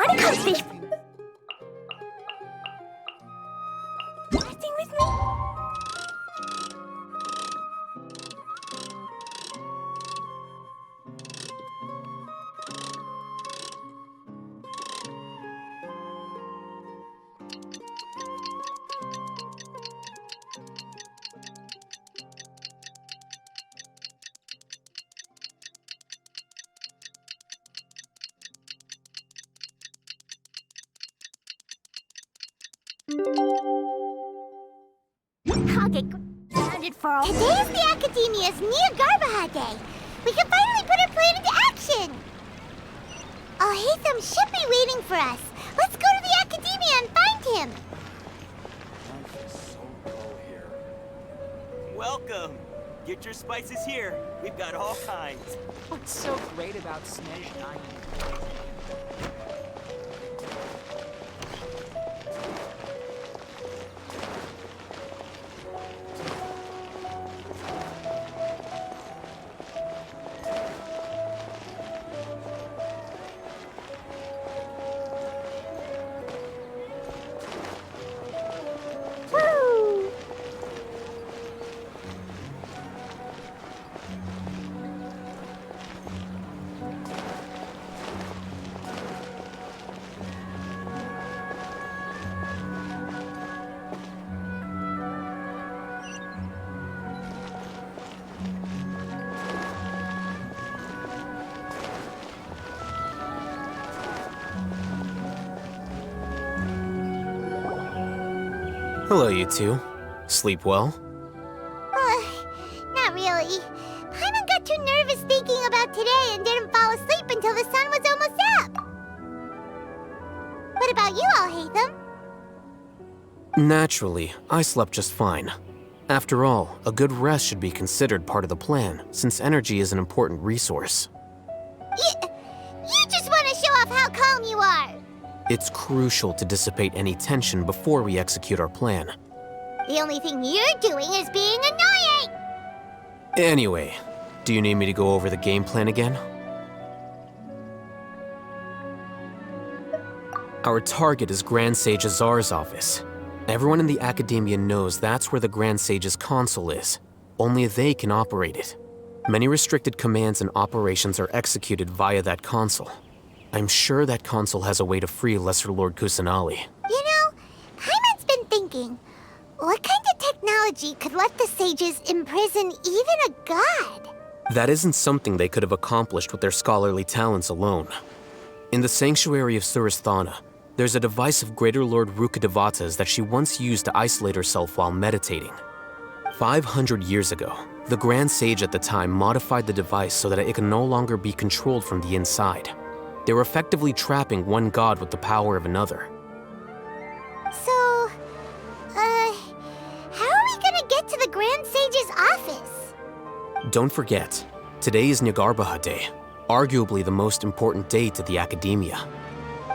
wanna come fish? Sing with me? I'll get grounded for all. Today is the Academia's JNAGARBHA Day. We can finally put our plan into action. Haytham should be waiting for us. Let's go to the Academia and find him. Life is so dull here. Welcome! Get your spices here. We've got all kinds. What's so great about Snezh 9? Hello, you two. Sleep well? Not really. Paimon got too nervous thinking about today and didn't fall asleep until the sun was almost up. What about you all, Haytham? Naturally, I slept just fine. After all, a good rest should be considered part of the plan, since energy is an important resource. You just want to show off how calm you are. It's crucial to dissipate any tension before we execute our plan. The only thing you're doing is being annoying. Anyway, do you need me to go over the game plan again? Our target is Grand Sage Azar's office. Everyone in the Academia knows that's where the Grand Sage's console is. Only they can operate it. Many restricted commands and operations are executed via that console. I'm sure that console has a way to free Lesser Lord Kusanali. You know, Paimon's been thinking, what kind of technology could let the sages imprison even a god? That isn't something they could have accomplished with their scholarly talents alone. In the Sanctuary of Suristhana, there's a device of Greater Lord Rukkhadevata's that she once used to isolate herself while meditating. 500 years ago, the Grand Sage at the time modified the device so that it could no longer be controlled from the inside. They were effectively trapping one god with the power of another. So, how are we gonna get to the Grand Sage's office? Don't forget, today is JNAGARBHA Day, arguably the most important day to the Academia.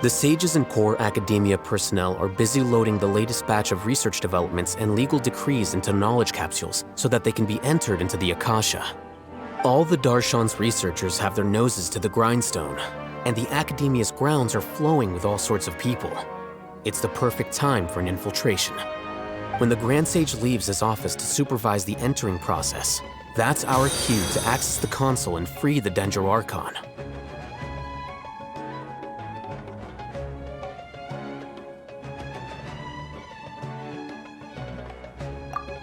The sages and core Academia personnel are busy loading the latest batch of research developments and legal decrees into knowledge capsules so that they can be entered into the Akasha. All the Darshan's researchers have their noses to the grindstone, and the Academia's grounds are flowing with all sorts of people. It's the perfect time for an infiltration. When the Grand Sage leaves his office to supervise the entering process, that's our cue to access the console and free the Dendro Archon.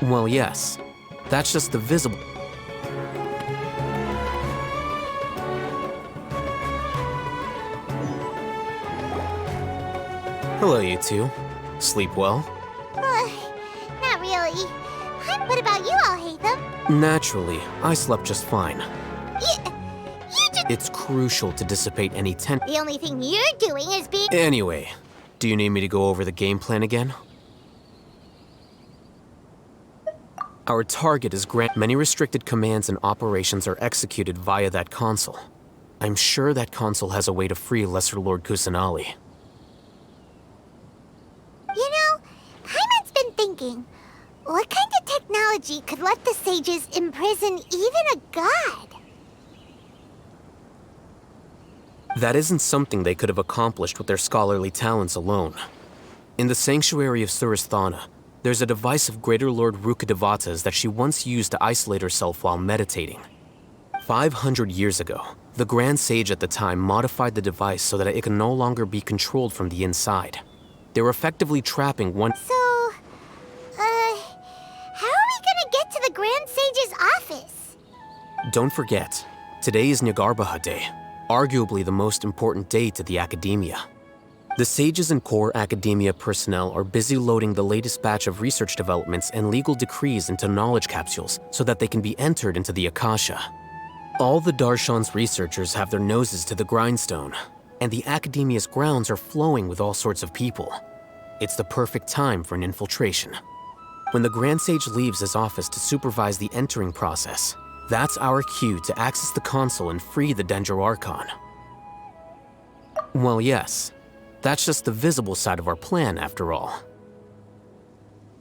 Well, yes. That's just the visible... Hello, you two. Sleep well? Not really. What about you all, Haytham? Naturally, I slept just fine. You just... It's crucial to dissipate any tension. The only thing you're doing is being... Anyway, do you need me to go over the game plan again? Our target is Many restricted commands and operations are executed via that console. I'm sure that console has a way to free Lesser Lord Kusanali. You know, Paimon's been thinking, what kind of technology could let the sages imprison even a god? That isn't something they could have accomplished with their scholarly talents alone. In the sanctuary of Suristhana, there's a device of Greater Lord Rukkhadevata's that she once used to isolate herself while meditating. 500 years ago, the Grand Sage at the time modified the device so that it can no longer be controlled from the inside. They were effectively trapping one— So, how are we gonna get to the Grand Sage's office? Don't forget, today is JNAGARBHA Day, arguably the most important day to the Academia. The sages and core Academia personnel are busy loading the latest batch of research developments and legal decrees into knowledge capsules so that they can be entered into the Akasha. All the Darshan's researchers have their noses to the grindstone, and the Academia's grounds are flowing with all sorts of people. It's the perfect time for an infiltration. When the Grand Sage leaves his office to supervise the entering process, that's our cue to access the console and free the Dendro Archon. Well, yes, that's just the visible side of our plan, after all.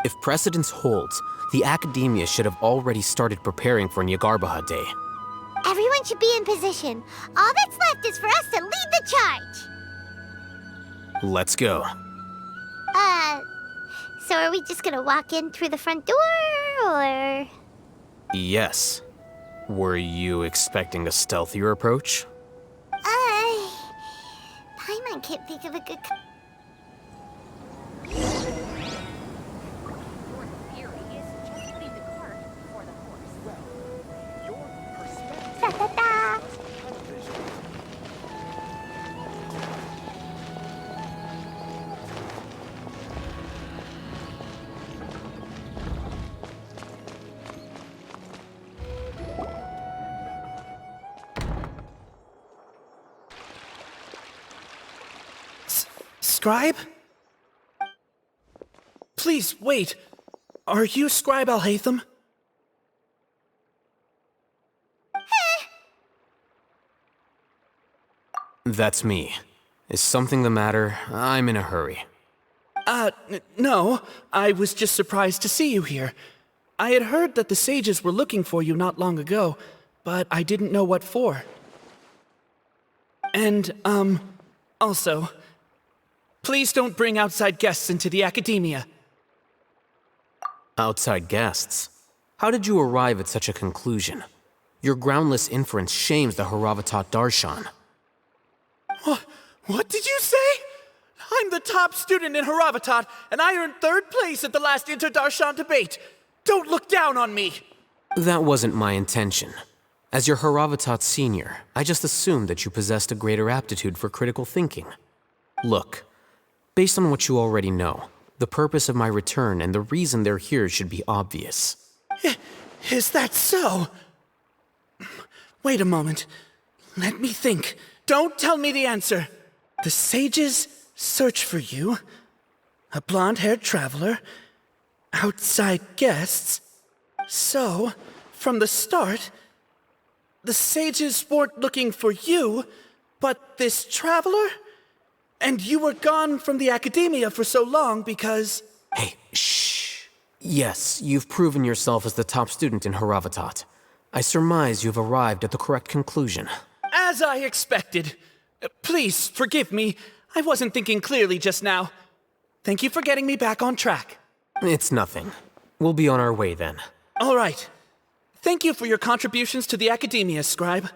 If precedence holds, the Academia should have already started preparing for JNAGARBHA Day. Everyone should be in position. All that's left is for us to lead the charge. Let's go. So are we just gonna walk in through the front door, or? Yes. Were you expecting a stealthier approach? Paimon can't think of a good... Ta-ta-ta! Scribe? Please, wait. Are you Scribe Alhaitham? That's me. Is something the matter? I'm in a hurry. No. I was just surprised to see you here. I had heard that the sages were looking for you not long ago, but I didn't know what for. And, also, please don't bring outside guests into the Academia. Outside guests? How did you arrive at such a conclusion? Your groundless inference shames the Haravatat Darshan. What did you say? I'm the top student in Haravatat, and I earned 3rd place at the last Inter-Darshan debate. Don't look down on me! That wasn't my intention. As your Haravatat senior, I just assumed that you possessed a greater aptitude for critical thinking. Look, based on what you already know, the purpose of my return and the reason they're here should be obvious. Is that so? Wait a moment. Let me think. Don't tell me the answer. The sages search for you. A blonde-haired traveler. Outside guests. So, from the start, the sages weren't looking for you, but this traveler? And you were gone from the Academia for so long because... Hey, shh. Yes, you've proven yourself as the top student in Haravatat. I surmise you've arrived at the correct conclusion. As I expected. Please, forgive me. I wasn't thinking clearly just now. Thank you for getting me back on track. It's nothing. We'll be on our way then. All right. Thank you for your contributions to the Academia, Scribe.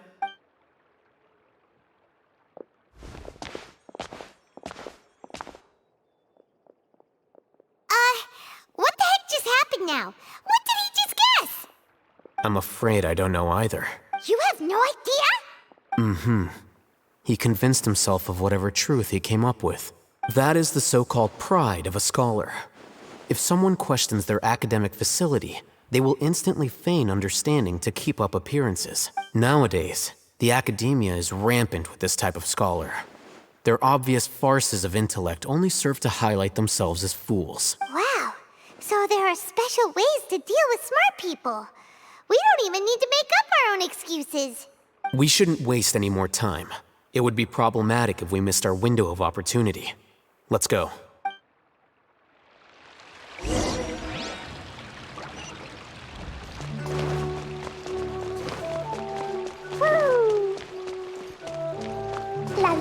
What the heck just happened now? What did he just guess? I'm afraid I don't know either. You have no idea? He convinced himself of whatever truth he came up with. That is the so-called pride of a scholar. If someone questions their academic facility, they will instantly feign understanding to keep up appearances. Nowadays, the Academia is rampant with this type of scholar. Their obvious farces of intellect only serve to highlight themselves as fools. Wow. So there are special ways to deal with smart people. We don't even need to make up our own excuses. We shouldn't waste any more time. It would be problematic if we missed our window of opportunity. Let's go. Woo! La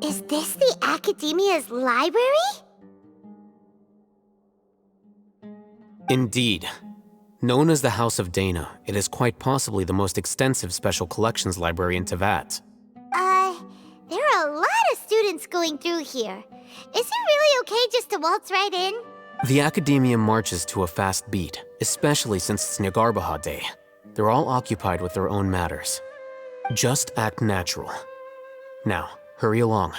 Is this the Academia's library? Indeed. Known as the House of Dana, it is quite possibly the most extensive special collections library in Teyvat. There are a lot of students going through here. Is it really okay just to waltz right in? The Academia marches to a fast beat, especially since it's JNAGARBHA Day. They're all occupied with their own matters. Just act natural. Now, hurry along.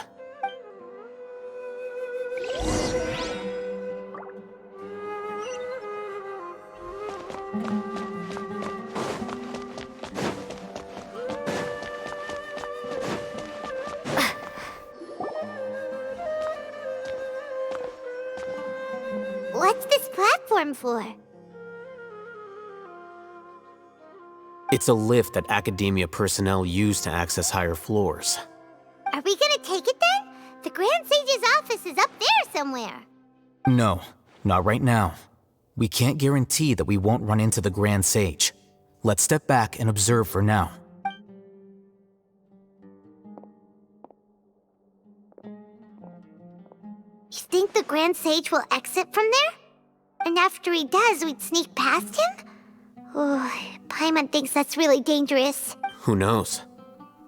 What's this platform for? It's a lift that Academia personnel use to access higher floors. Are we gonna take it then? The Grand Sage's office is up there somewhere. No, not right now. We can't guarantee that we won't run into the Grand Sage. Let's step back and observe for now. You think the Grand Sage will exit from there? And after he does, we'd sneak past him? Oh, Paimon thinks that's really dangerous. Who knows?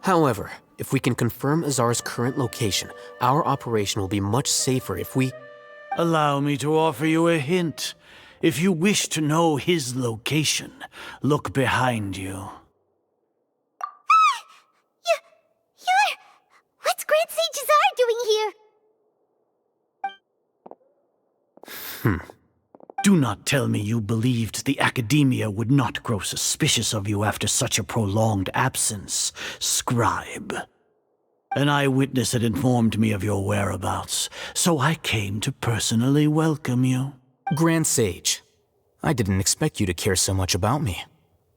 However, if we can confirm Azar's current location, our operation will be much safer if we... Allow me to offer you a hint. If you wish to know his location, look behind you. You're... What's Grand Sage Azar doing here? Do not tell me you believed the Academia would not grow suspicious of you after such a prolonged absence, scribe. An eyewitness had informed me of your whereabouts, so I came to personally welcome you. Grand Sage, I didn't expect you to care so much about me.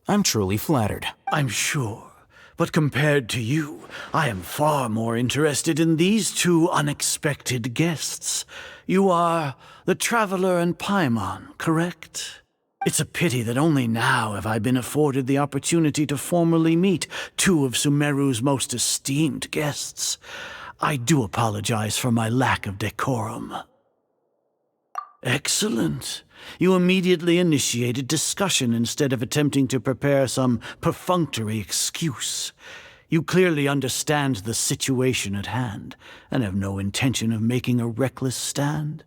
I'm truly flattered. I'm sure, but compared to you, I am far more interested in these two unexpected guests. You are the Traveler and Paimon, correct? It's a pity that only now have I been afforded the opportunity to formally meet two of Sumeru's most esteemed guests. I do apologize for my lack of decorum. Excellent. You immediately initiated discussion instead of attempting to prepare some perfunctory excuse. You clearly understand the situation at hand, and have no intention of making a reckless stand.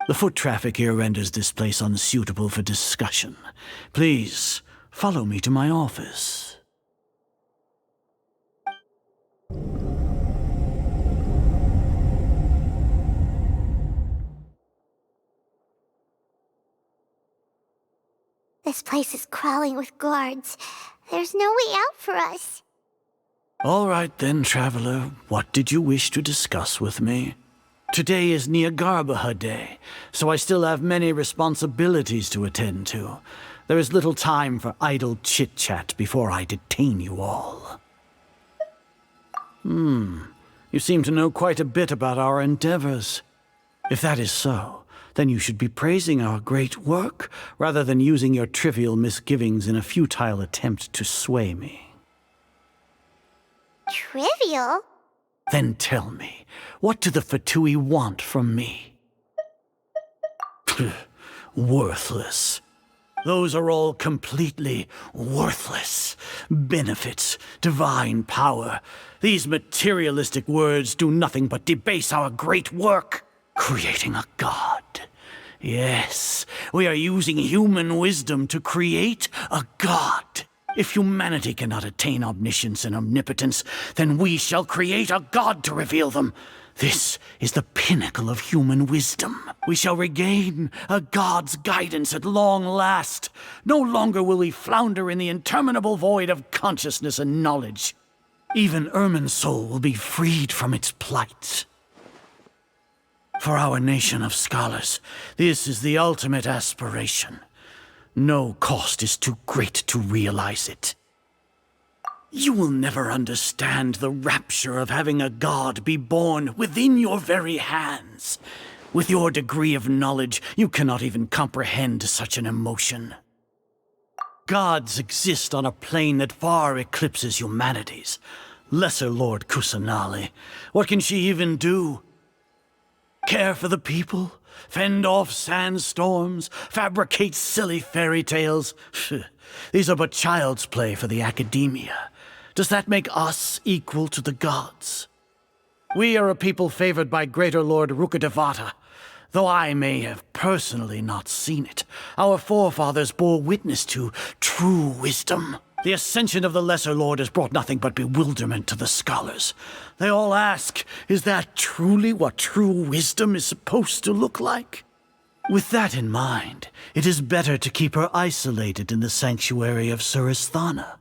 The foot traffic here renders this place unsuitable for discussion. Please, follow me to my office. This place is crawling with guards. There's no way out for us. All right then, Traveler. What did you wish to discuss with me? Today is JNAGARBHA Day, so I still have many responsibilities to attend to. There is little time for idle chit-chat before I detain you all. You seem to know quite a bit about our endeavors. If that is so, then you should be praising our great work, rather than using your trivial misgivings in a futile attempt to sway me. Trivial? Then tell me, what do the Fatui want from me? Worthless. Those are all completely worthless. Benefits, divine power. These materialistic words do nothing but debase our great work. Creating a god. Yes, we are using human wisdom to create a god. If humanity cannot attain omniscience and omnipotence, then we shall create a god to reveal them. This is the pinnacle of human wisdom. We shall regain a god's guidance at long last. No longer will we flounder in the interminable void of consciousness and knowledge. Even Ermin's soul will be freed from its plight. For our nation of scholars, this is the ultimate aspiration. No cost is too great to realize it. You will never understand the rapture of having a god be born within your very hands. With your degree of knowledge, you cannot even comprehend such an emotion. Gods exist on a plane that far eclipses humanity's. Lesser Lord Kusanali. What can she even do? Care for the people? Fend off sandstorms? Fabricate silly fairy tales? These are but child's play for the academia. Does that make us equal to the gods? We are a people favored by Greater Lord Rukadevata. Though I may have personally not seen it, our forefathers bore witness to true wisdom. The ascension of the Lesser Lord has brought nothing but bewilderment to the scholars. They all ask, is that truly what true wisdom is supposed to look like? With that in mind, it is better to keep her isolated in the sanctuary of Suristhana,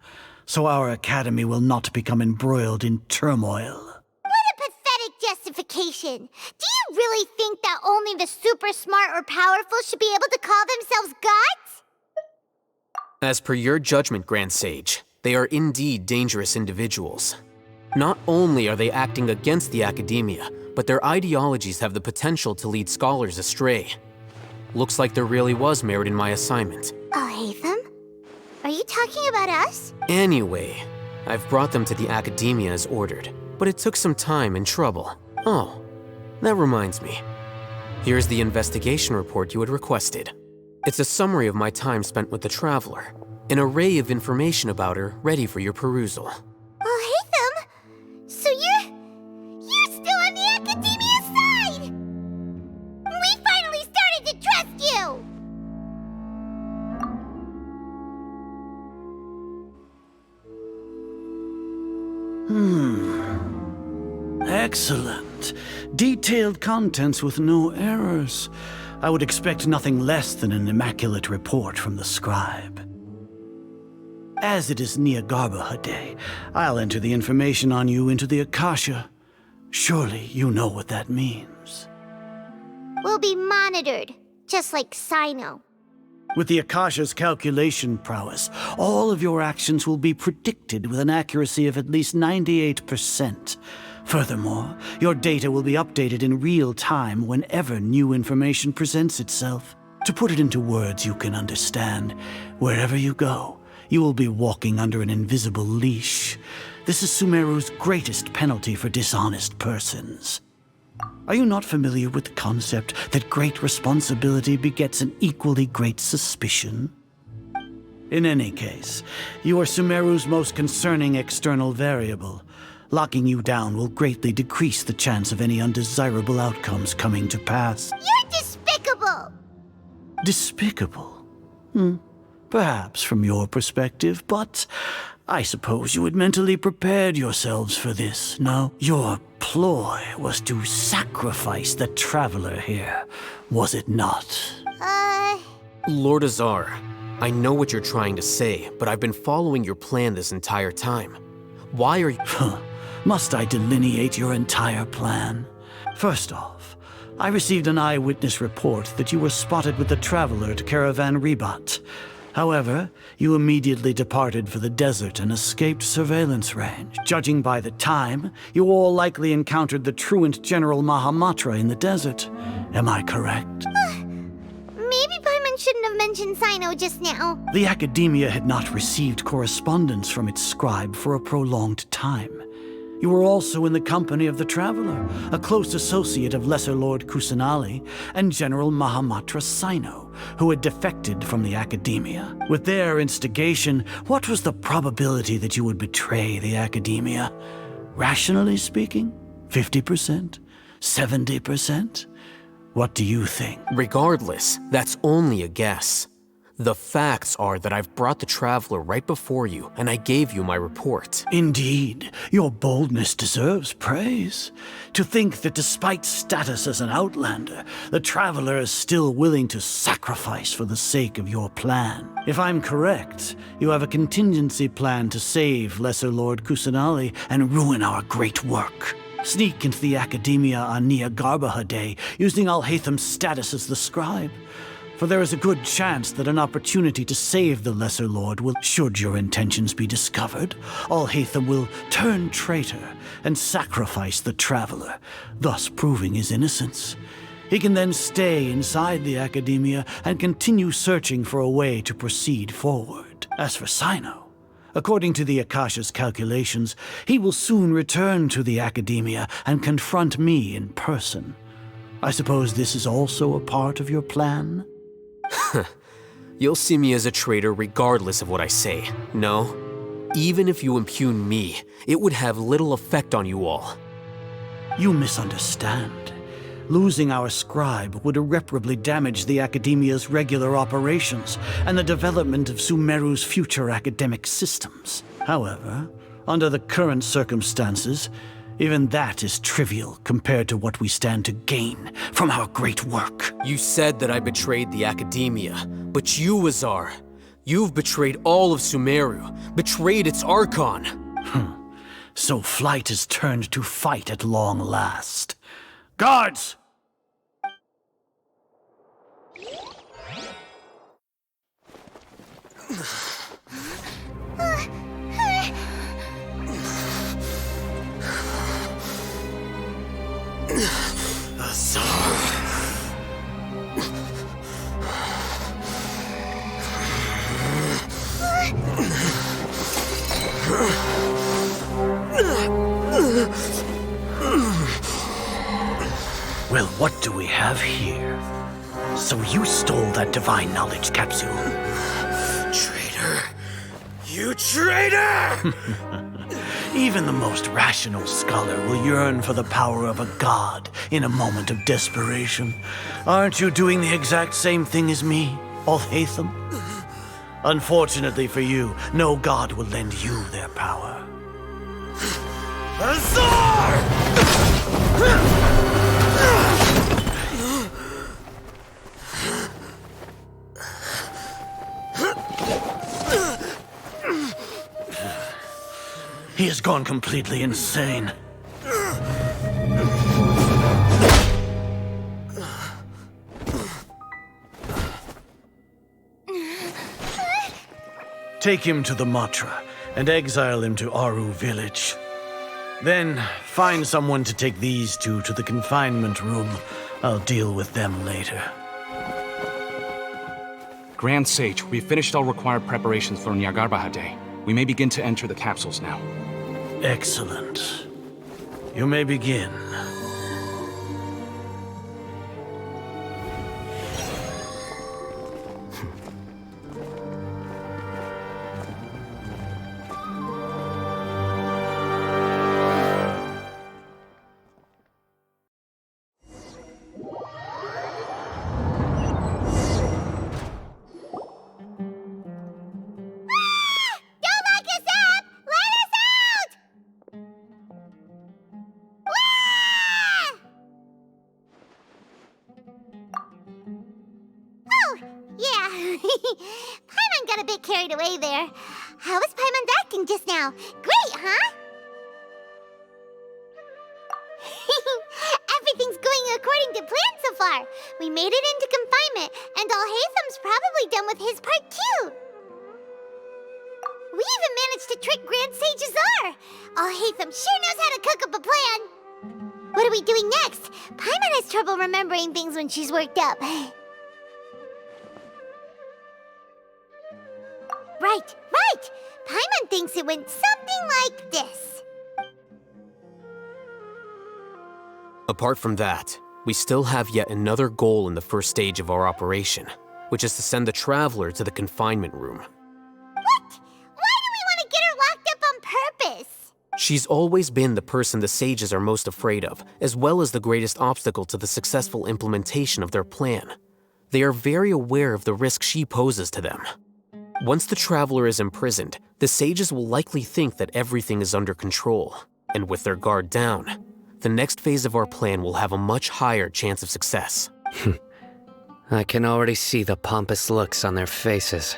so our academy will not become embroiled in turmoil. What a pathetic justification! Do you really think that only the super smart or powerful should be able to call themselves gods? As per your judgment, Grand Sage, they are indeed dangerous individuals. Not only are they acting against the academia, but their ideologies have the potential to lead scholars astray. Looks like there really was merit in my assignment. Oh, Hatham? Are you talking about us? Anyway, I've brought them to the academia as ordered, but it took some time and trouble. Oh, that reminds me. Here's the investigation report you had requested. It's a summary of my time spent with the Traveler, an array of information about her ready for your perusal. Oh, Hatham? So you're still on the academia side! We finally started to trust you! Excellent. Detailed contents with no errors. I would expect nothing less than an immaculate report from the scribe. As it is JNAGARBHA Day, I'll enter the information on you into the Akasha. Surely you know what that means. We'll be monitored, just like Sino. With the Akasha's calculation prowess, all of your actions will be predicted with an accuracy of at least 98%. Furthermore, your data will be updated in real time whenever new information presents itself. To put it into words you can understand, wherever you go, you will be walking under an invisible leash. This is Sumeru's greatest penalty for dishonest persons. Are you not familiar with the concept that great responsibility begets an equally great suspicion? In any case, you are Sumeru's most concerning external variable. Locking you down will greatly decrease the chance of any undesirable outcomes coming to pass. You're despicable! Despicable? Perhaps from your perspective, but I suppose you had mentally prepared yourselves for this, no? Your ploy was to sacrifice the Traveler here, was it not? Lord Azar, I know what you're trying to say, but I've been following your plan this entire time. Why are you— Must I delineate your entire plan? First off, I received an eyewitness report that you were spotted with the Traveler at Caravan Ribat. However, you immediately departed for the desert and escaped surveillance range. Judging by the time, you all likely encountered the truant General Mahamatra in the desert. Am I correct? Maybe Paimon shouldn't have mentioned Sino just now. The Academia had not received correspondence from its scribe for a prolonged time. You were also in the company of the Traveler, a close associate of Lesser Lord Kusanali and General Mahamatra Sino, who had defected from the Academia. With their instigation, what was the probability that you would betray the Academia? Rationally speaking, 50%? 70%? What do you think? Regardless, that's only a guess. The facts are that I've brought the Traveler right before you, and I gave you my report. Indeed, your boldness deserves praise. To think that despite status as an outlander, the Traveler is still willing to sacrifice for the sake of your plan. If I'm correct, you have a contingency plan to save Lesser Lord Kusanali and ruin our great work. Sneak into the Academia on JNAGARBHA Day, using Alhatham's status as the scribe. For there is a good chance that an opportunity to save the Lesser Lord will— Should your intentions be discovered, Alhatham will turn traitor and sacrifice the Traveler, thus proving his innocence. He can then stay inside the Academia and continue searching for a way to proceed forward. As for Sino, According to the Akasha's calculations, he will soon return to the Academia and confront me in person. I suppose this is also a part of your plan? You'll see me as a traitor regardless of what I say, no? Even if you impugn me, it would have little effect on you all. You misunderstand. Losing our scribe would irreparably damage the Academia's regular operations and the development of Sumeru's future academic systems. However, under the current circumstances, even that is trivial compared to what we stand to gain from our great work. You said that I betrayed the Academia, but you, Azar, you've betrayed all of Sumeru, betrayed its Archon. So flight is turned to fight at long last. Guards! Well, what do we have here? So you stole that divine knowledge capsule. Traitor! You traitor! Even the most rational scholar will yearn for the power of a god in a moment of desperation. Aren't you doing the exact same thing as me, Alhaitham? Unfortunately for you, no god will lend you their power. Azar! He has gone completely insane. Take him to the Matra and exile him to Aru village. Then find someone to take these two to the confinement room. I'll deal with them later. Grand Sage, we've finished all required preparations for JNAGARBHA Day. We may begin to enter the capsules now. Excellent. You may begin. Paimon got a bit carried away there. How was Paimon's acting just now? Great, huh? Everything's going according to plan so far. We made it into confinement, and Alhaitham's probably done with his part too. We even managed to trick Grand Sage Azar. Alhaitham sure knows how to cook up a plan. What are we doing next? Paimon has trouble remembering things when she's worked up. Right. Paimon thinks it went something like this. Apart from that, we still have yet another goal in the first stage of our operation, which is to send the Traveler to the confinement room. What? Why do we want to get her locked up on purpose? She's always been the person the sages are most afraid of, as well as the greatest obstacle to the successful implementation of their plan. They are very aware of the risk she poses to them. Once the Traveler is imprisoned, the sages will likely think that everything is under control, and with their guard down, the next phase of our plan will have a much higher chance of success. I can already see the pompous looks on their faces.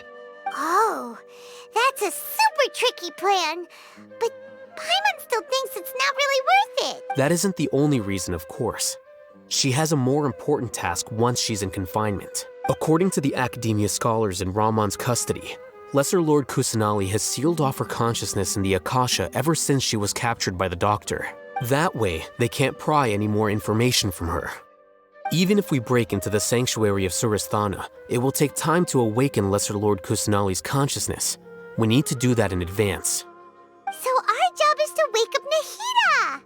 Oh, that's a super tricky plan. But Paimon still thinks it's not really worth it. That isn't the only reason, of course. She has a more important task once she's in confinement. According to the Academia scholars in Ramon's custody, Lesser Lord Kusanali has sealed off her consciousness in the Akasha ever since she was captured by the Doctor. That way, they can't pry any more information from her. Even if we break into the sanctuary of Surasthana, it will take time to awaken Lesser Lord Kusanali's consciousness. We need to do that in advance. So our job is to wake up Nahida!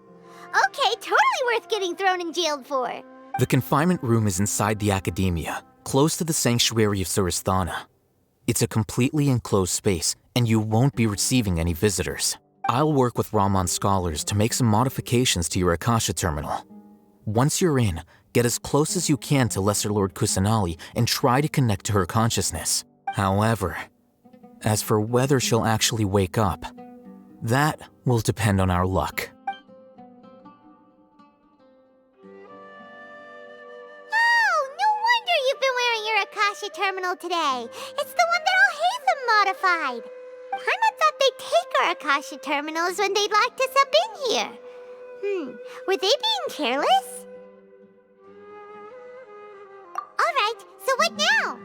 Okay, totally worth getting thrown in jail for. The confinement room is inside the Academia, close to the sanctuary of Surasthana. It's a completely enclosed space, and you won't be receiving any visitors. I'll work with Ramon's scholars to make some modifications to your Akasha terminal. Once you're in, get as close as you can to Lesser Lord Kusanali and try to connect to her consciousness. However, as for whether she'll actually wake up, that will depend on our luck. Oh, no wonder you've been wearing your Akasha terminal today. It's the one that Al-Haytham modified. Paimon thought they'd take our Akasha terminals when they locked us up in here. Were they being careless? Alright, so what now?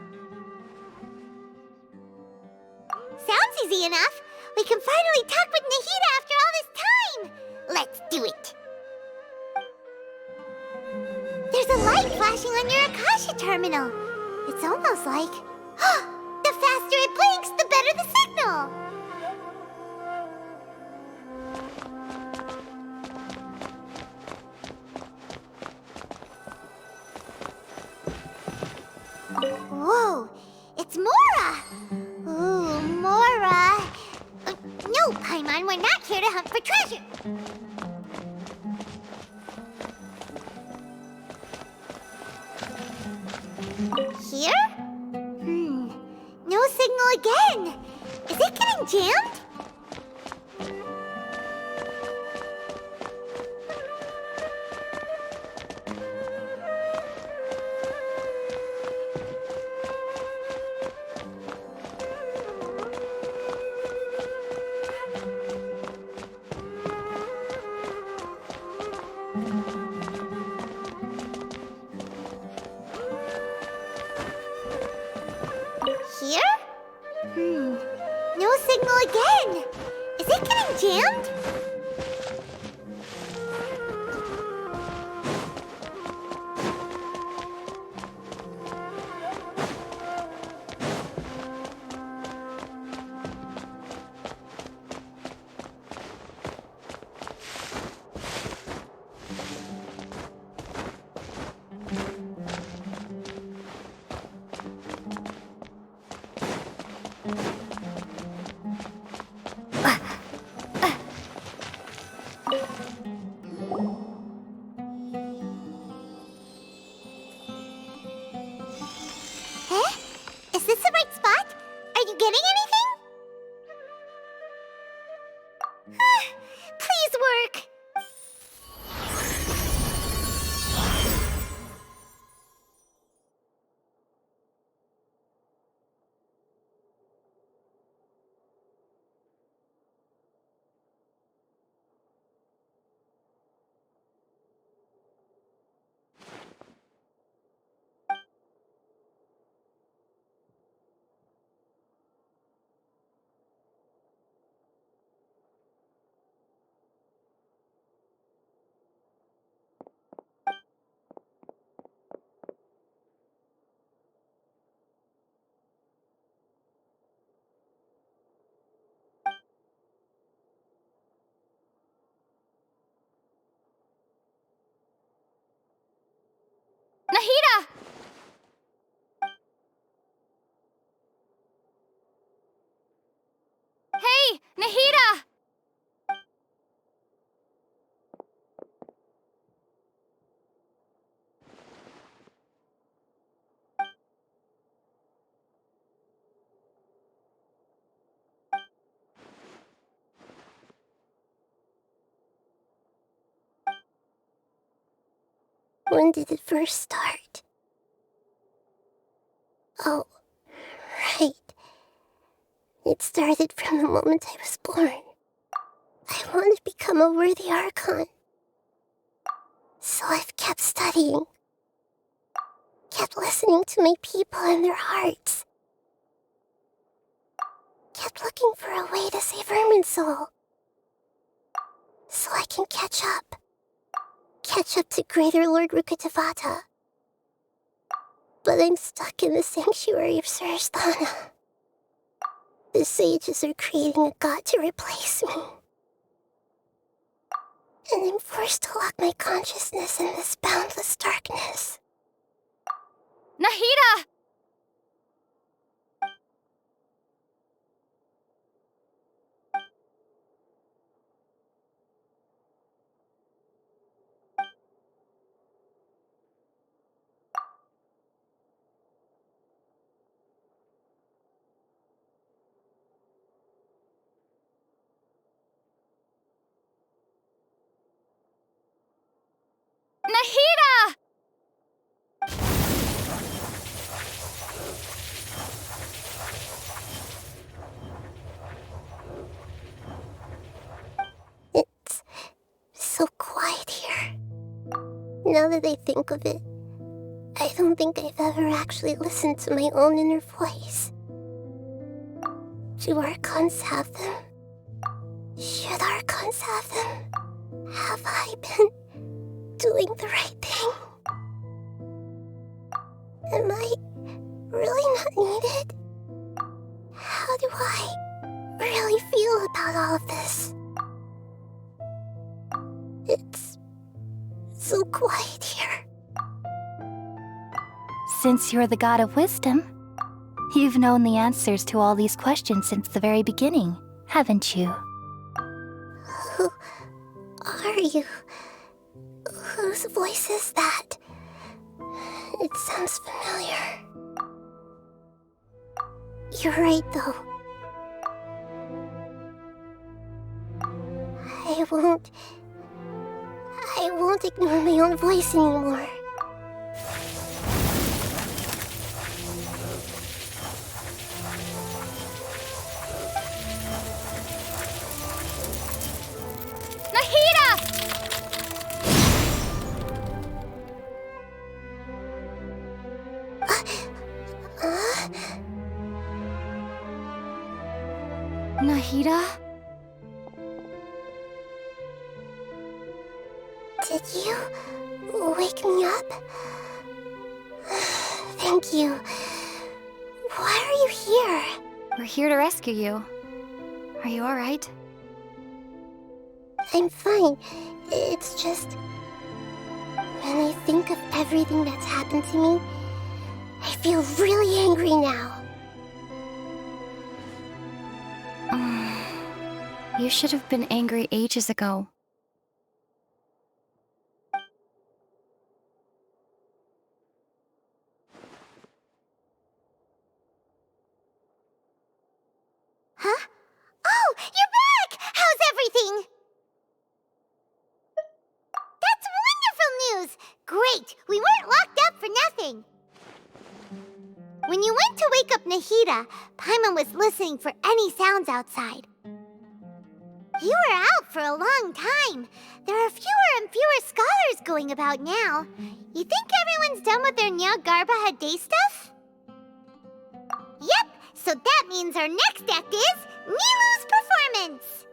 Sounds easy enough. We can finally talk with Nahida after all this time. Let's do it. There's a light flashing on your Akasha terminal. It's almost like... the faster it blinks, the better the signal. Whoa, it's Mora! Ooh, Mora! No, Paimon, we're not here to hunt for treasure. Here? No signal again. Is it getting jammed? Here? No signal again. Is it getting jammed? Is this the right spot? Are you getting anything? Please work. Nahida! Hey, Nahida! When did it first start? Oh, right. It started from the moment I was born. I want to become a worthy Archon. So I've kept studying. Kept listening to my people and their hearts. Kept looking for a way to save Irminsul. So I can catch up. Catch up to Greater Lord Rukkhadevata. But I'm stuck in the sanctuary of Surasthana. The sages are creating a god to replace me. And I'm forced to lock my consciousness in this boundless darkness. Nahida! Nahida! It's so quiet here. Now that I think of it, I don't think I've ever actually listened to my own inner voice. Do Archons have them? Should Archons have them? Have I been doing the right thing? Am I really not needed? How do I really feel about all of this? It's so quiet here. Since you're the god of wisdom, you've known the answers to all these questions since the very beginning, haven't you? Who are you? Whose voice is that? It sounds familiar. You're right, though. I won't ignore my own voice anymore. Nahida? Did you wake me up? Thank you. Why are you here? We're here to rescue you. Are you alright? I'm fine. It's just... when I think of everything that's happened to me, I feel really angry now. You should have been angry ages ago. Huh? Oh, you're back! How's everything? That's wonderful news! Great! We weren't locked up for nothing! When you went to wake up Nahida, Paimon was listening for any sounds outside. You were out for a long time. There are fewer and fewer scholars going about now. You think everyone's done with their JNAGARBHA day stuff? Yep, so that means our next act is Nilou's performance!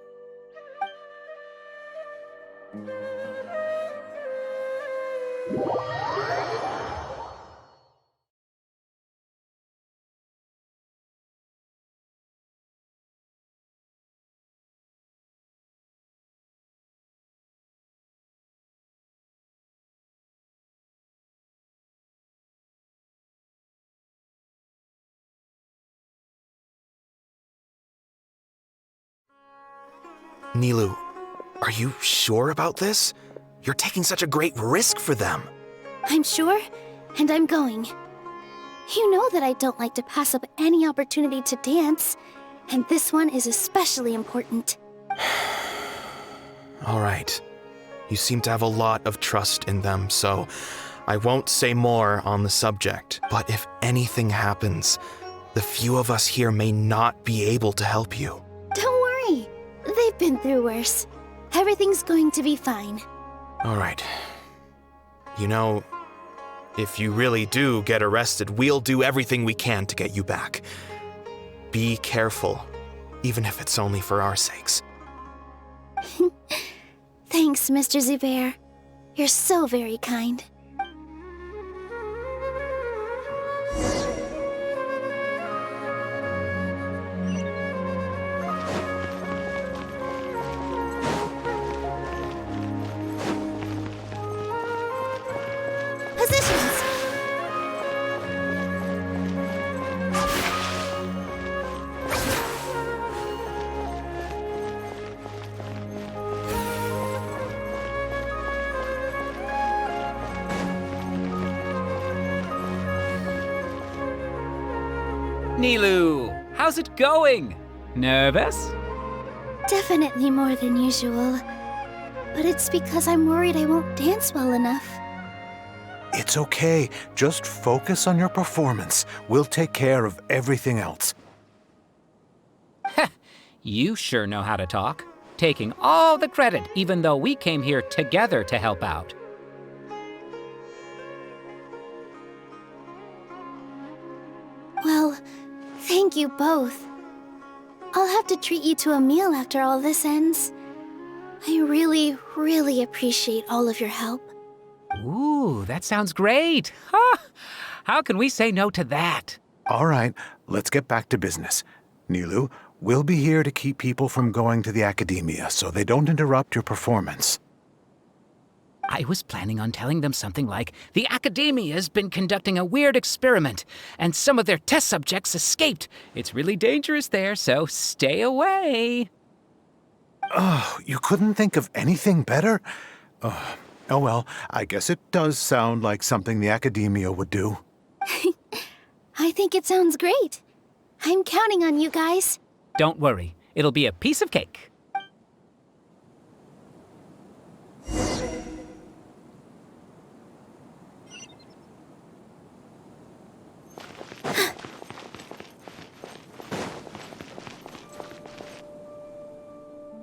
Nilou, are you sure about this? You're taking such a great risk for them. I'm sure, and I'm going. You know that I don't like to pass up any opportunity to dance, and this one is especially important. All right. You seem to have a lot of trust in them, so I won't say more on the subject. But if anything happens, the few of us here may not be able to help you. Don't worry. They've been through worse. Everything's going to be fine. All right. You know, if you really do get arrested, we'll do everything we can to get you back. Be careful, even if it's only for our sakes. Thanks, Mr. Zubair. You're so very kind. Nilu, how's it going? Nervous? Definitely more than usual. But it's because I'm worried I won't dance well enough. It's okay. Just focus on your performance. We'll take care of everything else. You sure know how to talk. Taking all the credit, even though we came here together to help out. Well, thank you both. I'll have to treat you to a meal after all this ends. I really, really appreciate all of your help. Ooh, that sounds great. Huh? How can we say no to that? All right, let's get back to business. Nilu, we'll be here to keep people from going to the academia so they don't interrupt your performance. I was planning on telling them something like, the Academia's been conducting a weird experiment, and some of their test subjects escaped. It's really dangerous there, so stay away. Oh, you couldn't think of anything better? Oh well, I guess it does sound like something the Academia would do. I think it sounds great. I'm counting on you guys. Don't worry, it'll be a piece of cake.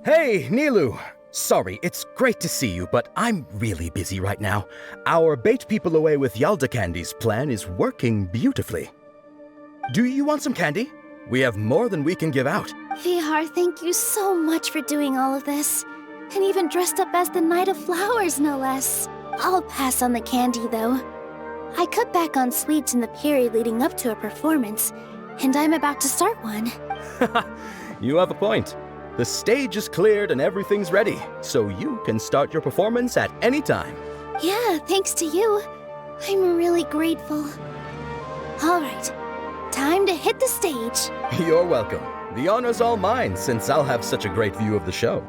Hey, Nilu! Sorry, it's great to see you, but I'm really busy right now. Our Bait People Away with Yalda Candies plan is working beautifully. Do you want some candy? We have more than we can give out. Vihar, thank you so much for doing all of this. And even dressed up as the Knight of Flowers, no less. I'll pass on the candy, though. I cut back on sweets in the period leading up to a performance, and I'm about to start one. You have a point. The stage is cleared and everything's ready, so you can start your performance at any time. Yeah, thanks to you. I'm really grateful. All right, time to hit the stage. You're welcome. The honor's all mine, since I'll have such a great view of the show.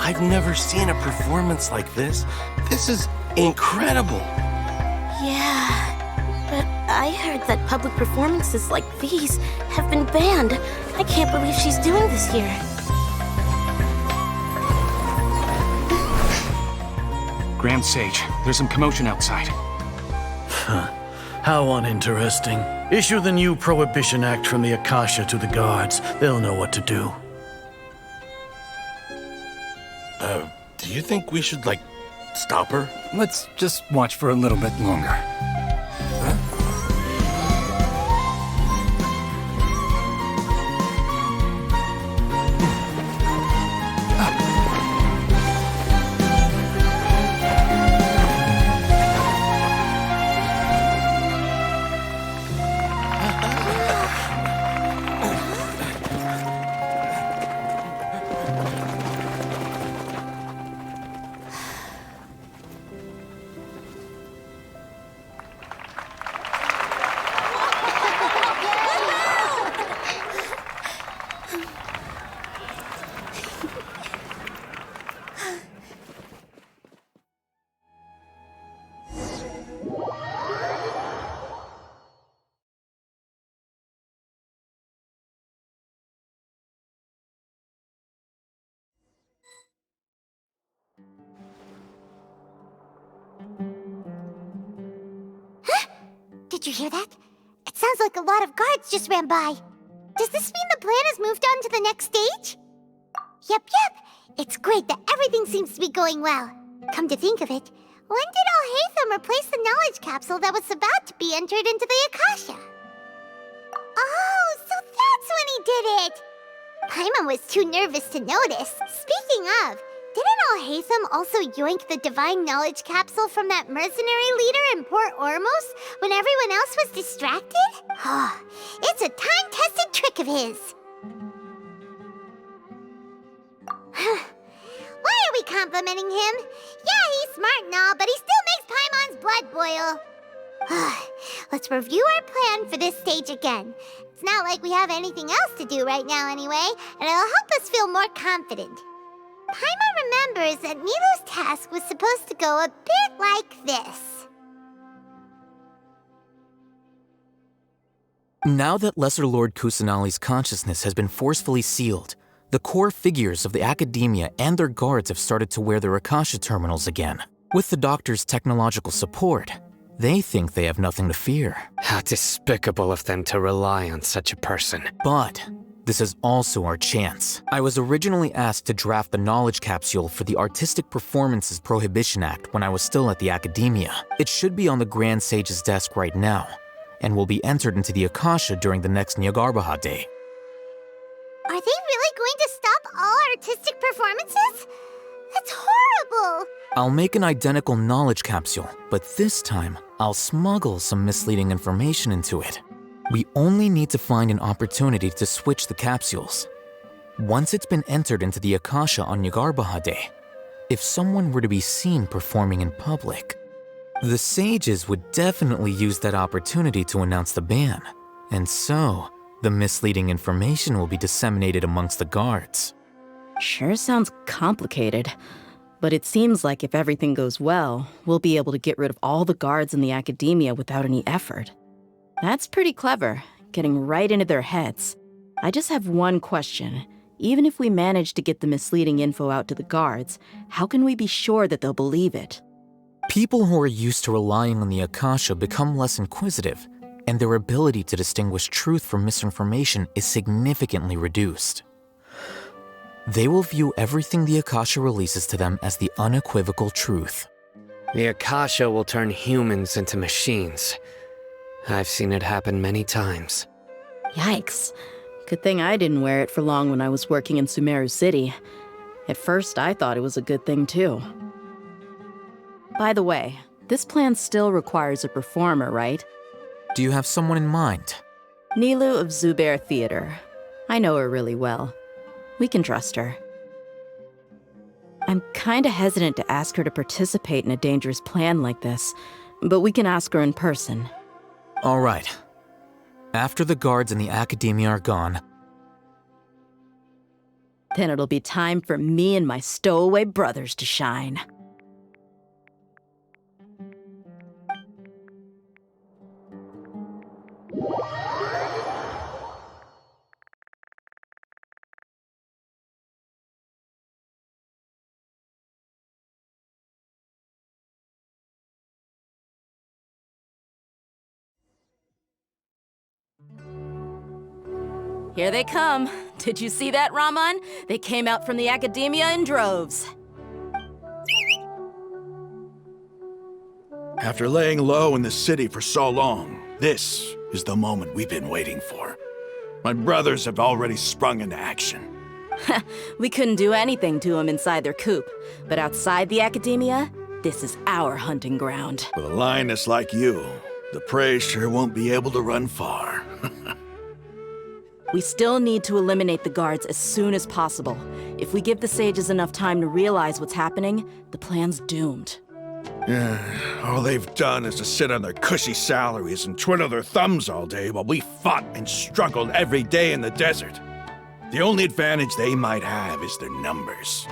I've never seen a performance like this. This is incredible. Yeah, but I heard that public performances like these have been banned. I can't believe she's doing this here. Grand Sage, there's some commotion outside. How uninteresting. Issue the new Prohibition Act from the Akasha to the guards. They'll know what to do. Do you think we should, stop her? Let's just watch for a little bit longer. Did you hear that? It sounds like a lot of guards just ran by. Does this mean the plan has moved on to the next stage? Yep. It's great that everything seems to be going well. Come to think of it, when did Alhaitham replace the knowledge capsule that was about to be entered into the Akasha? Oh, so that's when he did it! Paimon was too nervous to notice. Speaking of, didn't Alhaitham also yoink the divine knowledge capsule from that mercenary leader in Port Ormos when everyone else was distracted? Oh, it's a time-tested trick of his. Why are we complimenting him? Yeah, he's smart and all, but he still makes Paimon's blood boil. Let's review our plan for this stage again. It's not like we have anything else to do right now anyway, and it'll help us feel more confident. Paimon remembers that Nilou's task was supposed to go a bit like this. Now that Lesser Lord Kusanali's consciousness has been forcefully sealed, the core figures of the Academia and their guards have started to wear their Akasha terminals again. With the Doctor's technological support, they think they have nothing to fear. How despicable of them to rely on such a person. But this is also our chance. I was originally asked to draft the knowledge capsule for the Artistic Performances Prohibition Act when I was still at the Academia. It should be on the Grand Sage's desk right now, and will be entered into the Akasha during the next JNAGARBHA day. Are they really going to stop all artistic performances? That's horrible! I'll make an identical knowledge capsule, but this time, I'll smuggle some misleading information into it. We only need to find an opportunity to switch the capsules. Once it's been entered into the Akasha on JNAGARBHA day, if someone were to be seen performing in public, the sages would definitely use that opportunity to announce the ban, and so the misleading information will be disseminated amongst the guards. Sure sounds complicated, but it seems like if everything goes well, we'll be able to get rid of all the guards in the Academia without any effort. That's pretty clever, getting right into their heads. I just have one question. Even if we manage to get the misleading info out to the guards, how can we be sure that they'll believe it? People who are used to relying on the Akasha become less inquisitive, and their ability to distinguish truth from misinformation is significantly reduced. They will view everything the Akasha releases to them as the unequivocal truth. The Akasha will turn humans into machines. I've seen it happen many times. Yikes. Good thing I didn't wear it for long when I was working in Sumeru City. At first, I thought it was a good thing too. By the way, this plan still requires a performer, right? Do you have someone in mind? Nilou of Zubair Theater. I know her really well. We can trust her. I'm kinda hesitant to ask her to participate in a dangerous plan like this, but we can ask her in person. All right. After the guards and the Academia are gone, then it'll be time for me and my stowaway brothers to shine. Here they come. Did you see that, Raman? They came out from the Academia in droves. After laying low in the city for so long, this is the moment we've been waiting for. My brothers have already sprung into action. We couldn't do anything to them inside their coop, but outside the Academia, this is our hunting ground. With a lioness like you, the prey sure won't be able to run far. We still need to eliminate the guards as soon as possible. If we give the sages enough time to realize what's happening, the plan's doomed. All they've done is to sit on their cushy salaries and twiddle their thumbs all day while we fought and struggled every day in the desert. The only advantage they might have is their numbers.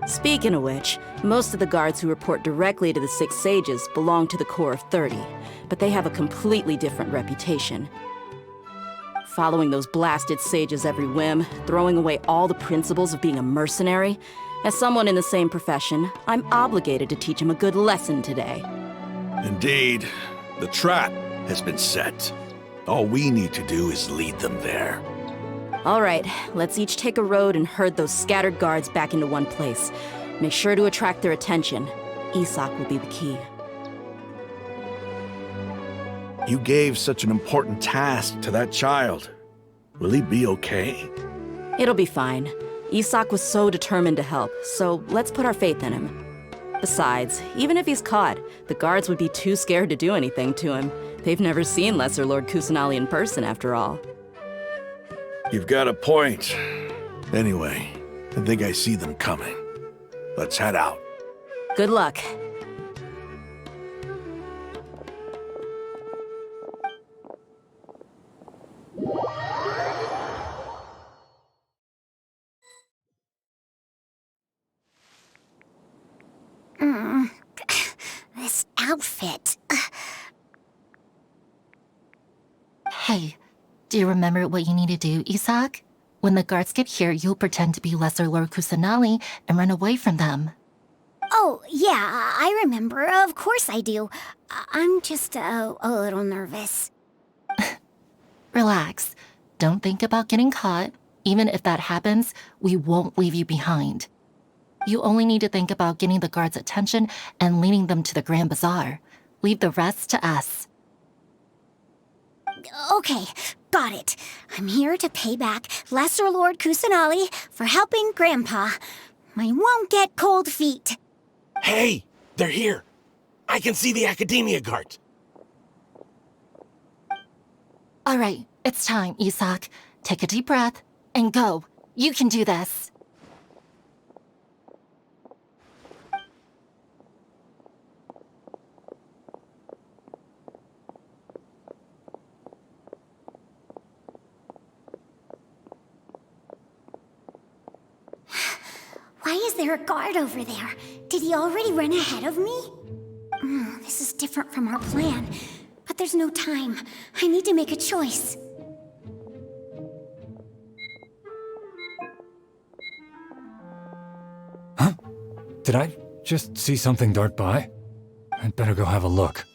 Speaking of which, most of the guards who report directly to the 6 sages belong to the Corps of 30, but they have a completely different reputation. Following those blasted sages every whim, throwing away all the principles of being a mercenary. As someone in the same profession, I'm obligated to teach them a good lesson today. Indeed, the trap has been set. All we need to do is lead them there. All right, let's each take a road and herd those scattered guards back into one place. Make sure to attract their attention. Isak will be the key. You gave such an important task to that child. Will he be okay? It'll be fine. Isak was so determined to help, so let's put our faith in him. Besides, even if he's caught, the guards would be too scared to do anything to him. They've never seen Lesser Lord Kusanali in person, after all. You've got a point. Anyway, I think I see them coming. Let's head out. Good luck. This outfit. Hey, do you remember what you need to do, Isak? When the guards get here, you'll pretend to be Lesser Lord Kusanali and run away from them. Oh, yeah, I remember. Of course I do. I'm just a little nervous. Relax. Don't think about getting caught. Even if that happens, we won't leave you behind. You only need to think about getting the guards' attention and leading them to the Grand Bazaar. Leave the rest to us. Okay, got it. I'm here to pay back Lesser Lord Kusanali for helping Grandpa. I won't get cold feet. Hey, they're here. I can see the Academia guard. All right, it's time, Isak. Take a deep breath and go. You can do this. Why is there a guard over there? Did he already run ahead of me? This is different from our plan. But there's no time. I need to make a choice. Huh? Did I just see something dart by? I'd better go have a look.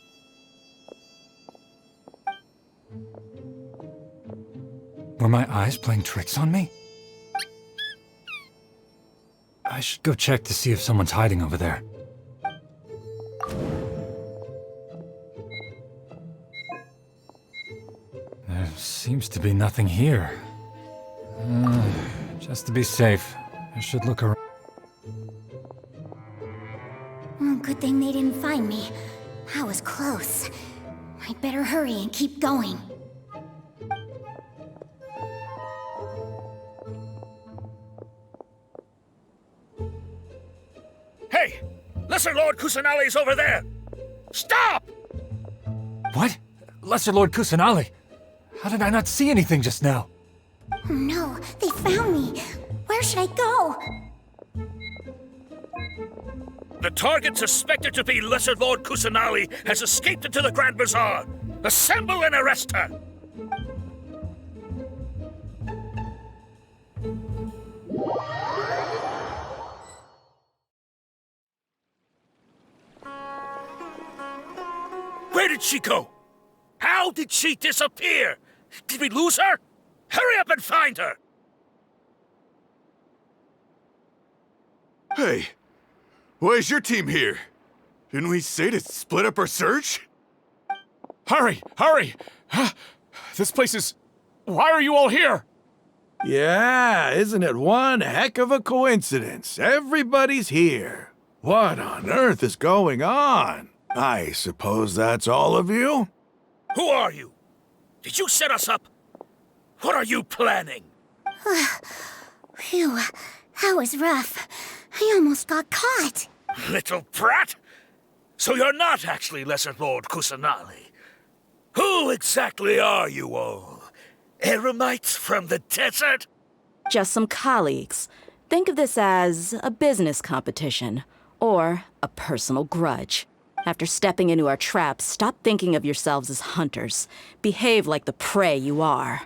Were my eyes playing tricks on me? I should go check to see if someone's hiding over there. There seems to be nothing here. Just to be safe, I should look around. Good thing they didn't find me. That was close. I'd better hurry and keep going. Hey! Lesser Lord Kusanali's over there! Stop! What? Lesser Lord Kusanali? How did I not see anything just now? Oh no, they found me. Where should I go? The target suspected to be Lesser Lord Kusanali has escaped into the Grand Bazaar. Assemble and arrest her! Where did she go? How did she disappear? Did we lose her? Hurry up and find her! Hey, why is your team here? Didn't we say to split up our search? Hurry! Hurry! This place is... Why are you all here? Yeah, isn't it one heck of a coincidence? Everybody's here. What on earth is going on? I suppose that's all of you? Who are you? Did you set us up? What are you planning? Phew, that was rough. I almost got caught. Little brat! So you're not actually Lesser Lord Kusanali. Who exactly are you all? Eremites from the desert? Just some colleagues. Think of this as a business competition, or a personal grudge. After stepping into our traps, stop thinking of yourselves as hunters. Behave like the prey you are.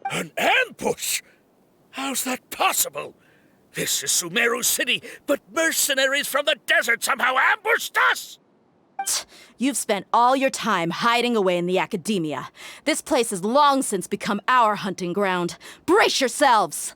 An ambush? How's that possible? This is Sumeru City, but mercenaries from the desert somehow ambushed us! You've spent all your time hiding away in the academia. This place has long since become our hunting ground. Brace yourselves!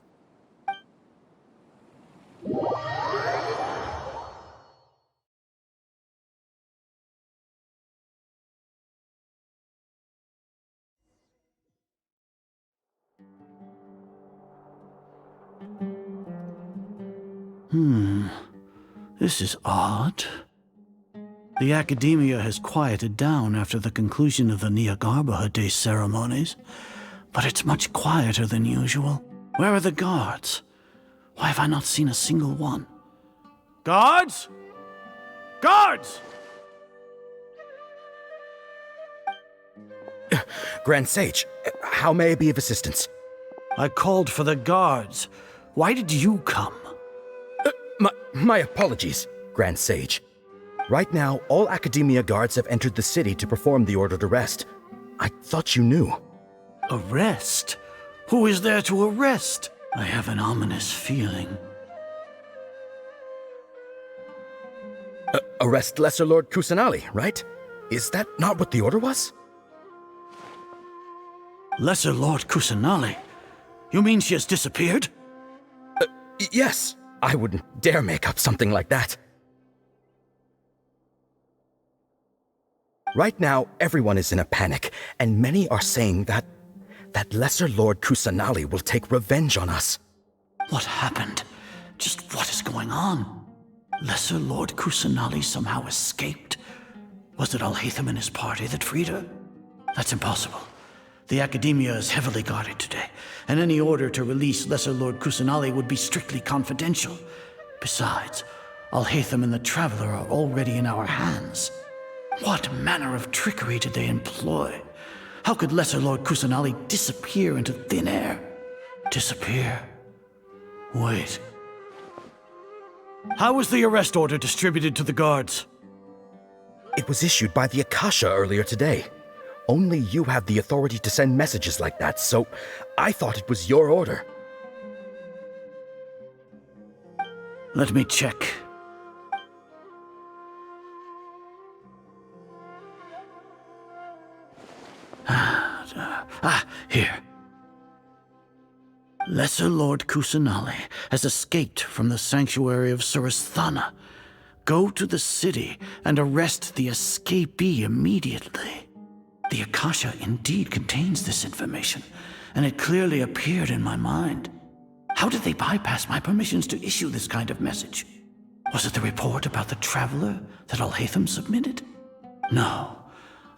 This is odd. The academia has quieted down after the conclusion of the JNAGARBHA Day ceremonies, but it's much quieter than usual. Where are the guards? Why have I not seen a single one? Guards? Guards! Grand Sage, how may I be of assistance? I called for the guards. Why did you come? My apologies, Grand Sage. Right now, all Academia guards have entered the city to perform the ordered arrest. I thought you knew. Arrest? Who is there to arrest? I have an ominous feeling. Arrest Lesser Lord Kusanali, right? Is that not what the order was? Lesser Lord Kusanali? You mean she has disappeared? Yes. I wouldn't dare make up something like that. Right now, everyone is in a panic, and many are saying that Lesser Lord Kusanali will take revenge on us. What happened? Just what is going on? Lesser Lord Kusanali somehow escaped? Was it Alhaitham and his party that freed her? That's impossible. The Academia is heavily guarded today, and any order to release Lesser Lord Kusanali would be strictly confidential. Besides, Alhaitham and the Traveler are already in our hands. What manner of trickery did they employ? How could Lesser Lord Kusanali disappear into thin air? Disappear? Wait. How was the arrest order distributed to the guards? It was issued by the Akasha earlier today. Only you have the authority to send messages like that, so I thought it was your order. Let me check. Here. Lesser Lord Kusanali has escaped from the sanctuary of Surasthana. Go to the city and arrest the escapee immediately. The Akasha indeed contains this information, and it clearly appeared in my mind. How did they bypass my permissions to issue this kind of message? Was it the report about the Traveler that Alhaitham submitted? No.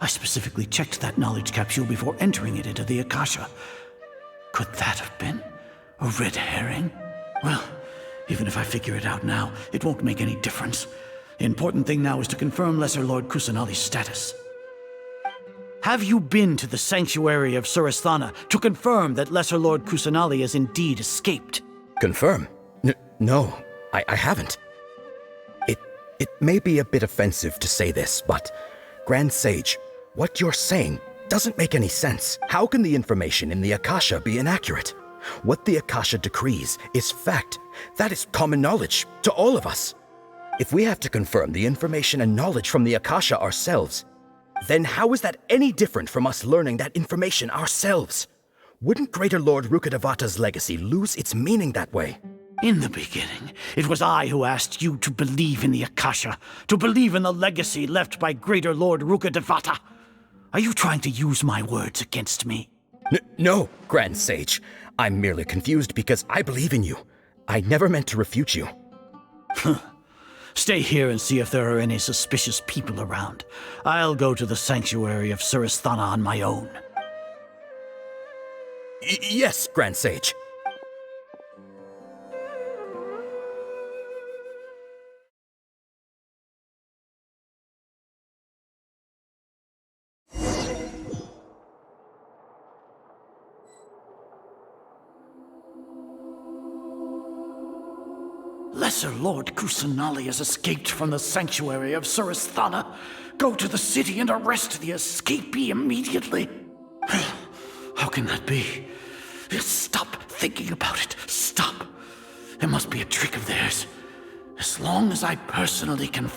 I specifically checked that knowledge capsule before entering it into the Akasha. Could that have been a red herring? Well, even if I figure it out now, it won't make any difference. The important thing now is to confirm Lesser Lord Kusanali's status. Have you been to the sanctuary of Surasthana to confirm that Lesser Lord Kusanali has indeed escaped? Confirm? No, I haven't. It may be a bit offensive to say this, but Grand Sage, what you're saying doesn't make any sense. How can the information in the Akasha be inaccurate? What the Akasha decrees is fact. That is common knowledge to all of us. If we have to confirm the information and knowledge from the Akasha ourselves, then how is that any different from us learning that information ourselves? Wouldn't Greater Lord Rukkhadevata's legacy lose its meaning that way? In the beginning, it was I who asked you to believe in the Akasha, to believe in the legacy left by Greater Lord Rukkhadevata. Are you trying to use my words against me? No, Grand Sage. I'm merely confused because I believe in you. I never meant to refute you. Stay here and see if there are any suspicious people around. I'll go to the sanctuary of Surasthana on my own. Yes, Grand Sage. Lesser Lord Kusanali has escaped from the sanctuary of Surasthana. Go to the city and arrest the escapee immediately. How can that be? Stop thinking about it. Stop. It must be a trick of theirs. As long as I personally can...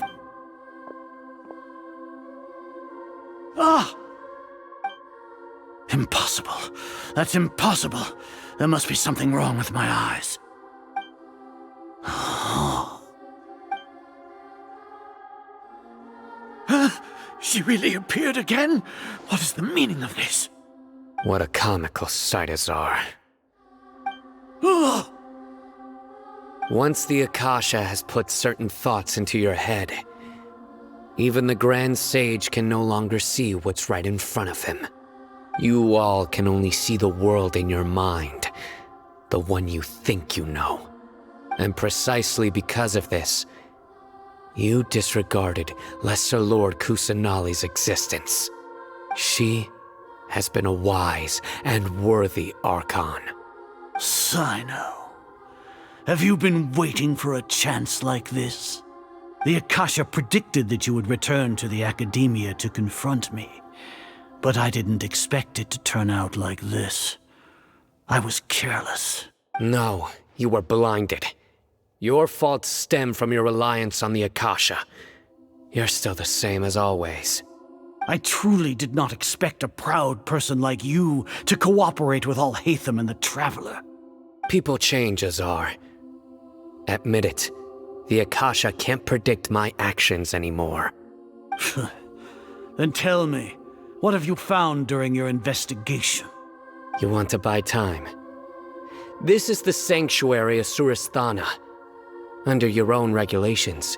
Impossible. That's impossible. There must be something wrong with my eyes. She really appeared again? What is the meaning of this? What a comical sight, Azar. Once the Akasha has put certain thoughts into your head, even the Grand Sage can no longer see what's right in front of him. You all can only see the world in your mind, the one you think you know. And precisely because of this, you disregarded Lesser Lord Kusanali's existence. She has been a wise and worthy Archon. Cyno, have you been waiting for a chance like this? The Akasha predicted that you would return to the Academia to confront me, but I didn't expect it to turn out like this. I was careless. No, you were blinded. Your faults stem from your reliance on the Akasha. You're still the same as always. I truly did not expect a proud person like you to cooperate with Alhaitham and the Traveler. People change, Azar. Admit it. The Akasha can't predict my actions anymore. Then tell me, what have you found during your investigation? You want to buy time? This is the sanctuary of Surasthana. Under your own regulations,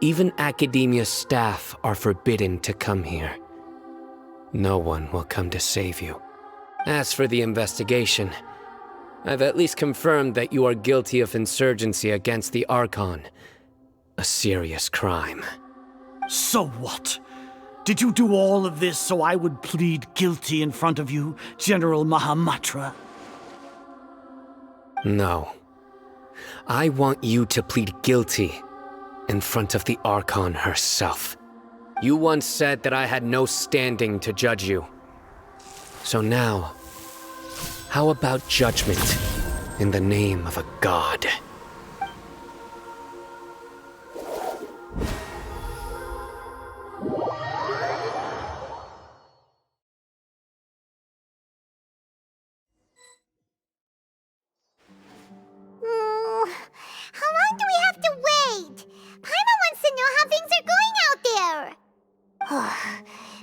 even Academia staff are forbidden to come here. No one will come to save you. As for the investigation, I've at least confirmed that you are guilty of insurgency against the Archon. A serious crime. So what? Did you do all of this so I would plead guilty in front of you, General Mahamatra? No. I want you to plead guilty in front of the Archon herself. You once said that I had no standing to judge you. So now, how about judgment in the name of a god? How long do we have to wait? Paimon wants to know how things are going out there.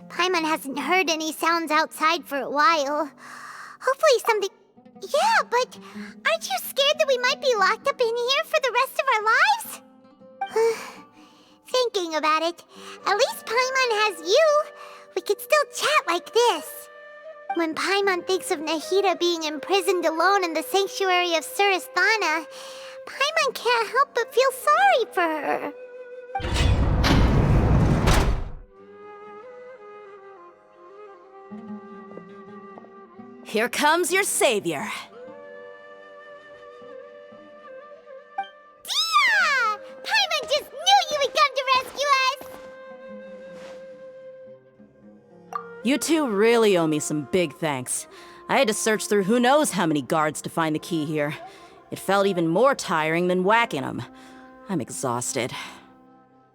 Paimon hasn't heard any sounds outside for a while. Hopefully something... Yeah, but aren't you scared that we might be locked up in here for the rest of our lives? Thinking about it, at least Paimon has you. We could still chat like this. When Paimon thinks of Nahida being imprisoned alone in the sanctuary of Surasthana, Paimon can't help but feel sorry for her. Here comes your savior. Dia! Paimon just knew you would come to rescue us! You two really owe me some big thanks. I had to search through who knows how many guards to find the key here. It felt even more tiring than whacking them. I'm exhausted.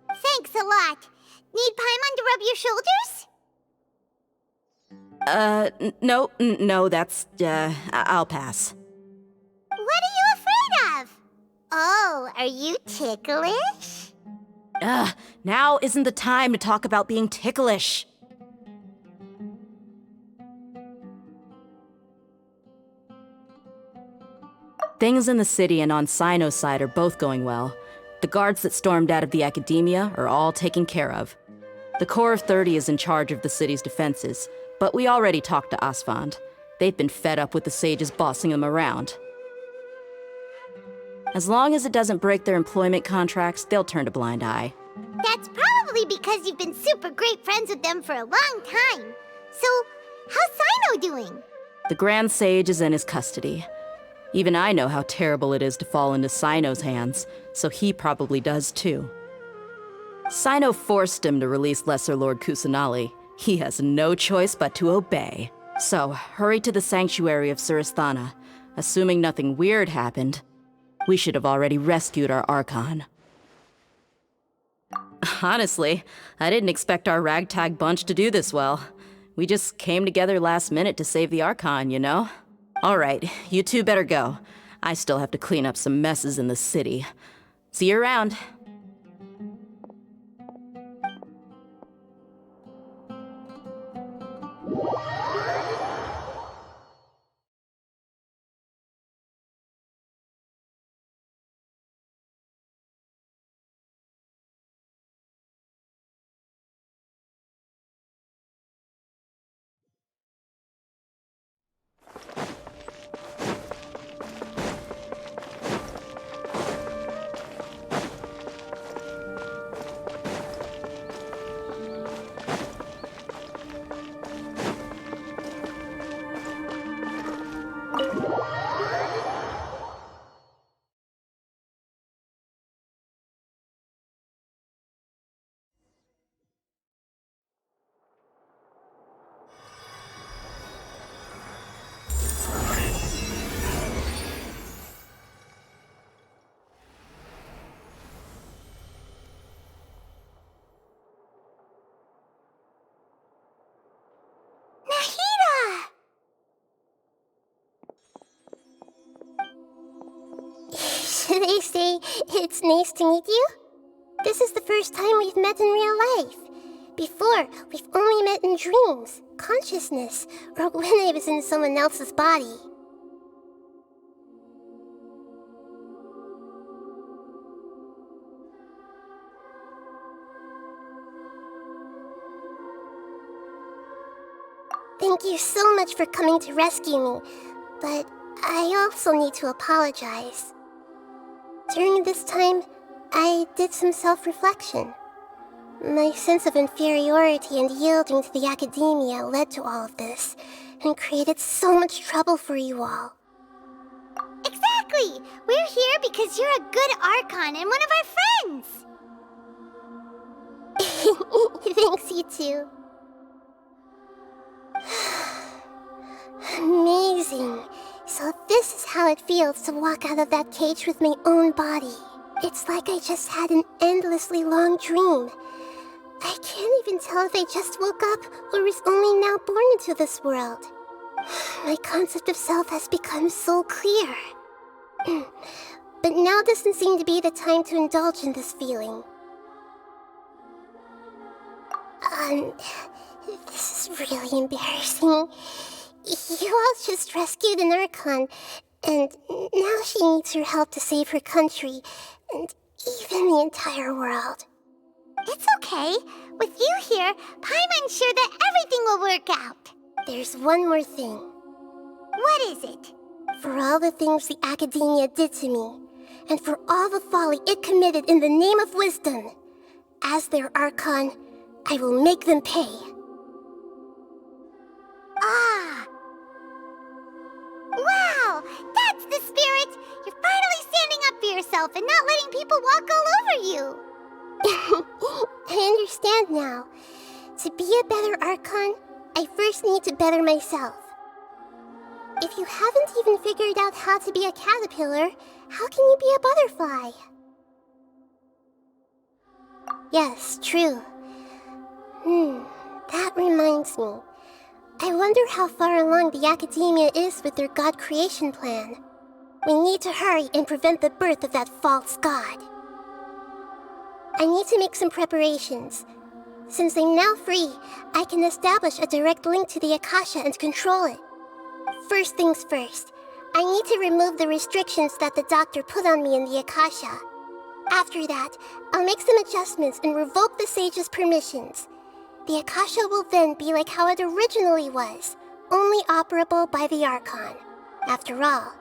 Thanks a lot. Need Paimon to rub your shoulders? No, that's, I'll pass. What are you afraid of? Oh, are you ticklish? Now isn't the time to talk about being ticklish. Things in the city and on Cyno's side are both going well. The guards that stormed out of the Academia are all taken care of. The Corps of 30 is in charge of the city's defenses, but we already talked to Asfand. They've been fed up with the sages bossing them around. As long as it doesn't break their employment contracts, they'll turn a blind eye. That's probably because you've been super great friends with them for a long time. So, how's Cyno doing? The Grand Sage is in his custody. Even I know how terrible it is to fall into Cyno's hands, so he probably does too. Cyno forced him to release Lesser Lord Kusanali. He has no choice but to obey. So, hurry to the sanctuary of Surasthana. Assuming nothing weird happened, we should have already rescued our Archon. Honestly, I didn't expect our ragtag bunch to do this well. We just came together last minute to save the Archon, you know? All right, you two better go. I still have to clean up some messes in the city. See you around. Should I say, it's nice to meet you? This is the first time we've met in real life. Before, we've only met in dreams, consciousness, or when I was in someone else's body. Thank you so much for coming to rescue me, but I also need to apologize. During this time, I did some self-reflection. My sense of inferiority and yielding to the academia led to all of this, and created so much trouble for you all. Exactly! We're here because you're a good Archon and one of our friends! Thanks, you too. Amazing. So this is how it feels to walk out of that cage with my own body. It's like I just had an endlessly long dream. I can't even tell if I just woke up or was only now born into this world. My concept of self has become so clear. But now doesn't seem to be the time to indulge in this feeling. This is really embarrassing. You all just rescued an Archon, and now she needs your help to save her country, and even the entire world. It's okay. With you here, Paimon's sure that everything will work out. There's one more thing. What is it? For all the things the academia did to me, and for all the folly it committed in the name of wisdom, as their Archon, I will make them pay. Ah! Wow! That's the spirit! You're finally standing up for yourself and not letting people walk all over you! I understand now. To be a better Archon, I first need to better myself. If you haven't even figured out how to be a caterpillar, how can you be a butterfly? Yes, true. That reminds me. I wonder how far along the academia is with their god creation plan. We need to hurry and prevent the birth of that false god. I need to make some preparations. Since I'm now free, I can establish a direct link to the Akasha and control it. First things first, I need to remove the restrictions that the doctor put on me in the Akasha. After that, I'll make some adjustments and revoke the sage's permissions. The Akasha will then be like how it originally was, only operable by the Archon. After all,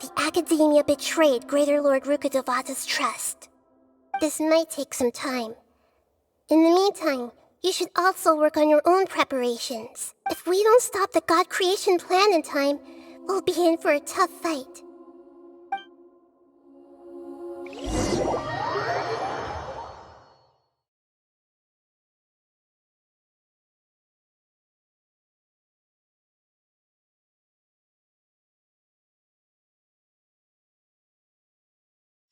the academia betrayed Greater Lord Rukkhadevata's trust. This might take some time. In the meantime, you should also work on your own preparations. If we don't stop the god creation plan in time, we'll be in for a tough fight.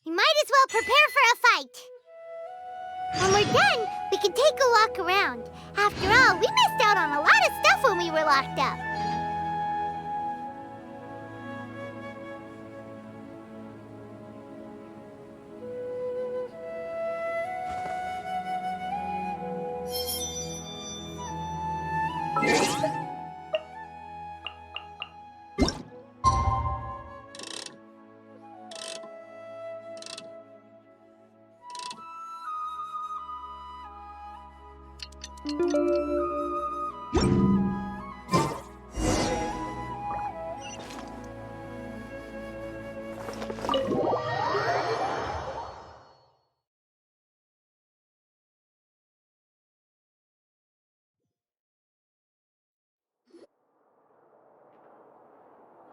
You might as well prepare for a fight. When we're done, we can take a walk around. After all, we missed out on a lot of stuff when we were locked up.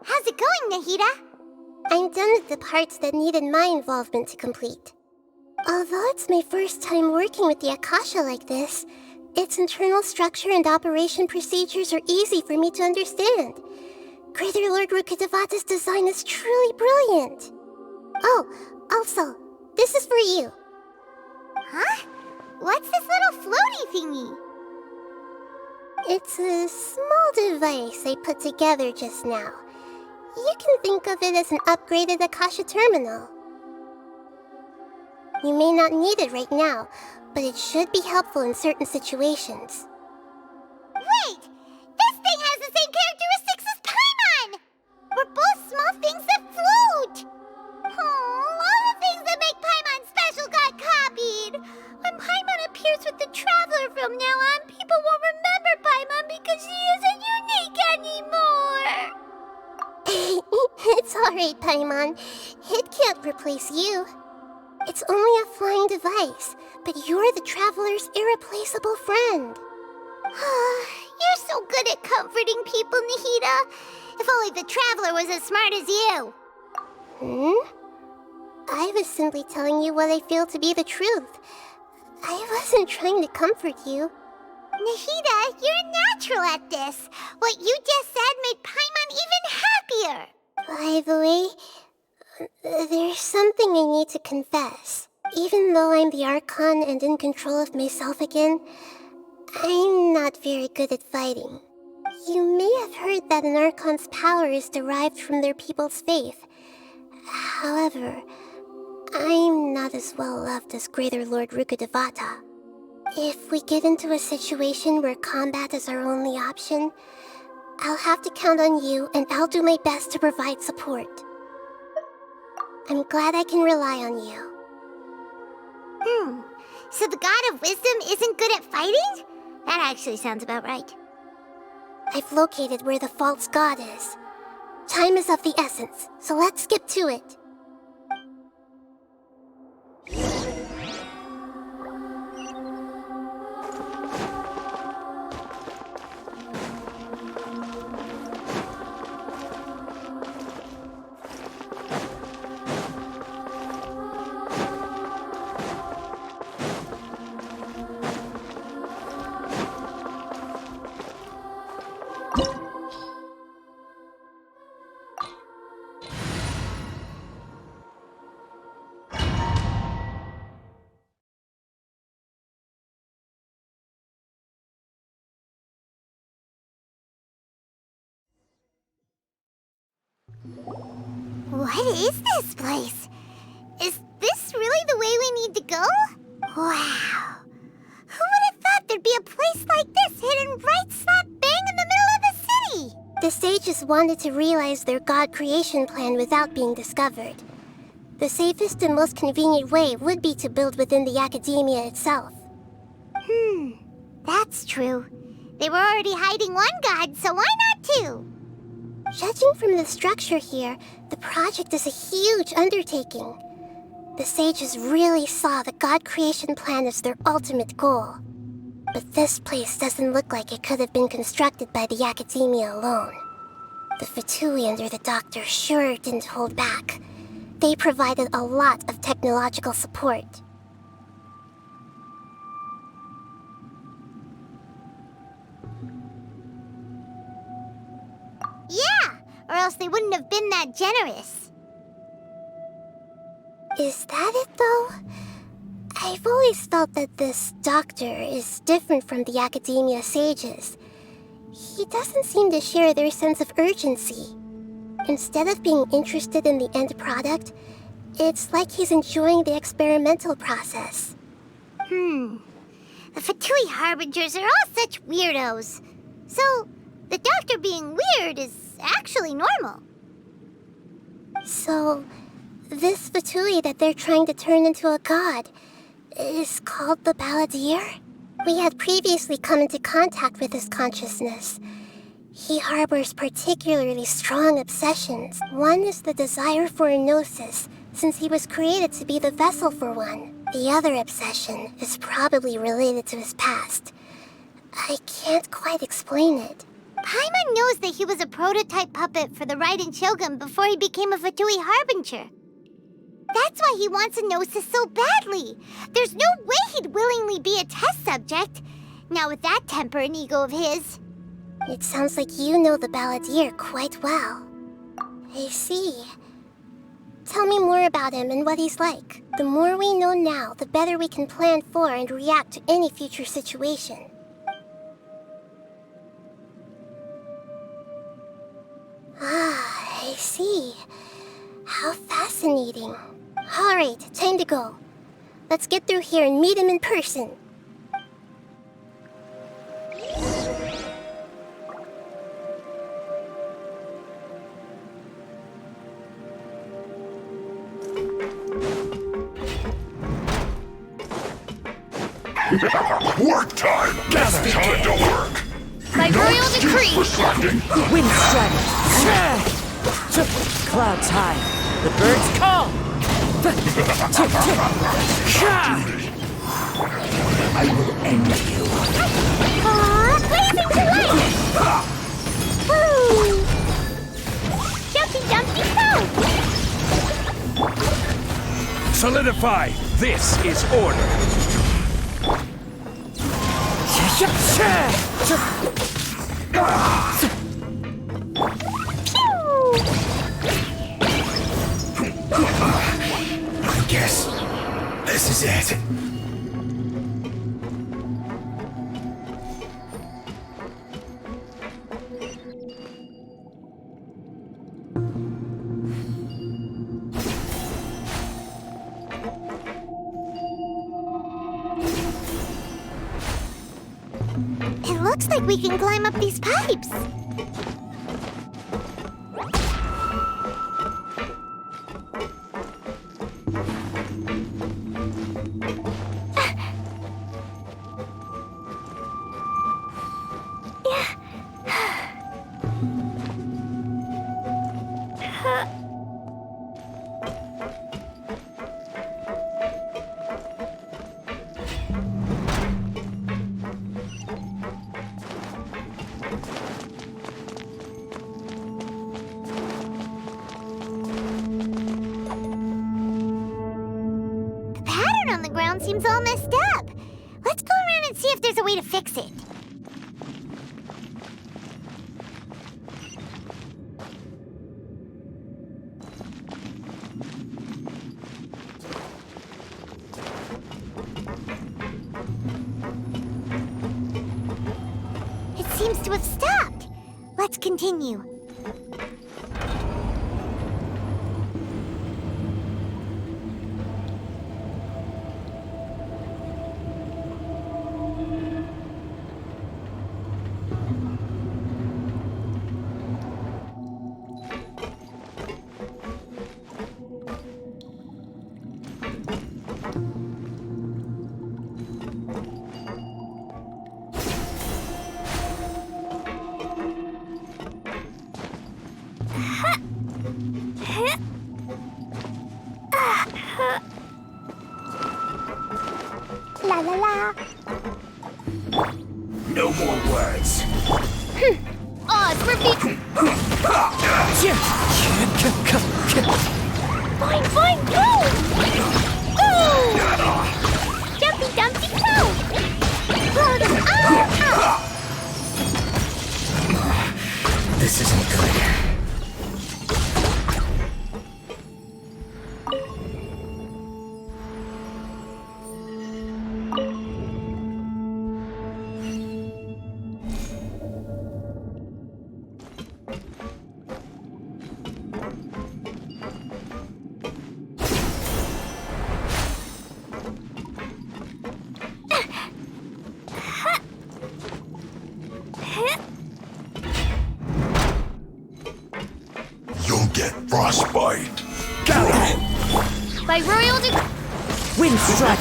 How's it going, Nahida? I'm done with the parts that needed my involvement to complete. Although it's my first time working with the Akasha like this, its internal structure and operation procedures are easy for me to understand. Greater Lord Rukkhadevata's design is truly brilliant. Oh, also, this is for you. Huh? What's this little floaty thingy? It's a small device I put together just now. You can think of it as an upgraded Akasha terminal. You may not need it right now, but it should be helpful in certain situations. Wait! This thing has the same characteristics as Paimon! We're both small things that float! Oh, all the things that make Paimon special got copied! When Paimon appears with the Traveler from now on, people won't remember Paimon because she isn't unique anymore! It's alright, Paimon. It can't replace you. It's only a flying device, but you're the Traveler's irreplaceable friend. You're so good at comforting people, Nahida. If only the Traveler was as smart as you. I was simply telling you what I feel to be the truth. I wasn't trying to comfort you. Nahida, you're natural at this. What you just said made Paimon even happier. By the way, there's something I need to confess. Even though I'm the Archon and in control of myself again, I'm not very good at fighting. You may have heard that an Archon's power is derived from their people's faith. However, I'm not as well loved as Greater Lord Rukkhadevata. If we get into a situation where combat is our only option, I'll have to count on you, and I'll do my best to provide support. I'm glad I can rely on you. So the God of Wisdom isn't good at fighting? That actually sounds about right. I've located where the false god is. Time is of the essence, so let's skip to it. What is this place? Is this really the way we need to go? Wow. Who would have thought there'd be a place like this hidden right slap bang in the middle of the city? The sages wanted to realize their god creation plan without being discovered. The safest and most convenient way would be to build within the academia itself. That's true. They were already hiding one god, so why not two? Judging from the structure here, the project is a huge undertaking. The sages really saw the god creation plan as their ultimate goal. But this place doesn't look like it could have been constructed by the academia alone. The Fatui under the Doctor sure didn't hold back. They provided a lot of technological support. Yeah, or else they wouldn't have been that generous. Is that it, though? I've always felt that this Doctor is different from the academia sages. He doesn't seem to share their sense of urgency. Instead of being interested in the end product, it's like he's enjoying the experimental process. The Fatui Harbingers are all such weirdos. So, the doctor being weird is actually normal. So, this Fatui that they're trying to turn into a god is called the Balladeer? We had previously come into contact with his consciousness. He harbors particularly strong obsessions. One is the desire for a gnosis, since he was created to be the vessel for one. The other obsession is probably related to his past. I can't quite explain it. Paimon knows that he was a prototype puppet for the Raiden Shogun before he became a Fatui Harbinger. That's why he wants a gnosis so badly. There's no way he'd willingly be a test subject. Now with that temper and ego of his. It sounds like you know the Balladeer quite well. I see. Tell me more about him and what he's like. The more we know now, the better we can plan for and react to any future situation. Ah, I see. How fascinating. Alright, time to go. Let's get through here and meet him in person. Work time! Gather. Time to work! By royal decree! Wind strike! Clouds high. The birds call! I will end you. Blazing to light! Woo! Jumpy Dumpty Go! Solidify! This is order! I guess this is it. It looks like we can climb up these pipes. Seems all messed up. Let's go around and see if there's a way to fix it. It seems to have stopped. Let's continue. La la la. No more words. Oz, repeat. Fine, fine, go! Oh! Jumpy Dumpty go! Blow them up! This isn't good. Frostbite. By royal decree. Wind strike!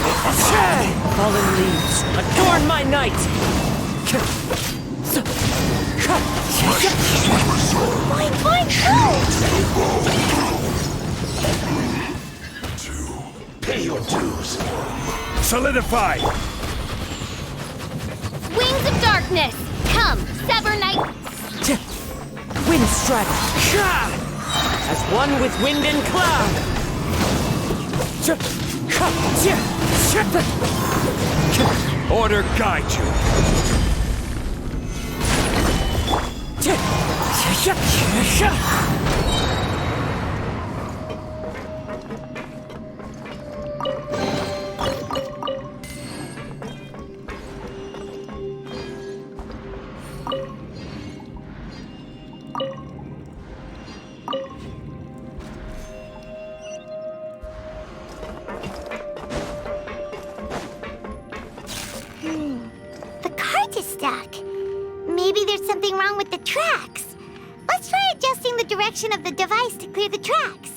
Fallen leaves, adorn my night! Fine, Pay your dues. Solidify! Wings of darkness! Come, sever night! Wind strike! As one with wind and cloud! Order guide you. The cart is stuck. Maybe there's something wrong with the tracks. Let's try adjusting the direction of the device to clear the tracks.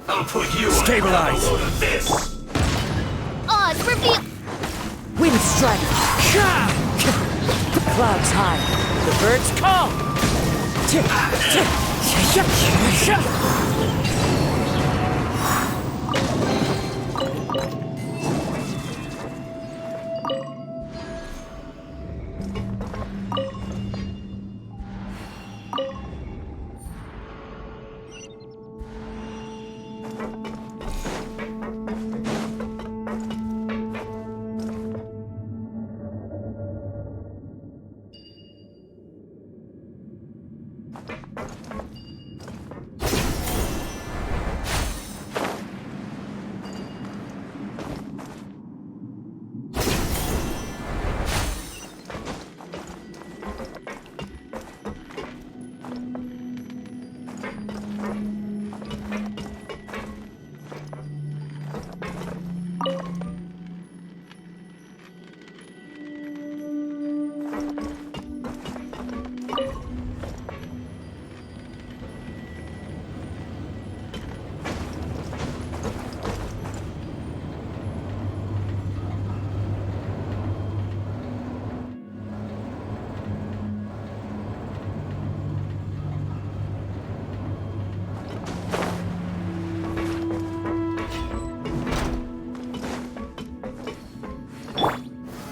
I'll put you Stabilize. on a load of this. Oz, reveal. Wind strike! Clouds high, the birds call!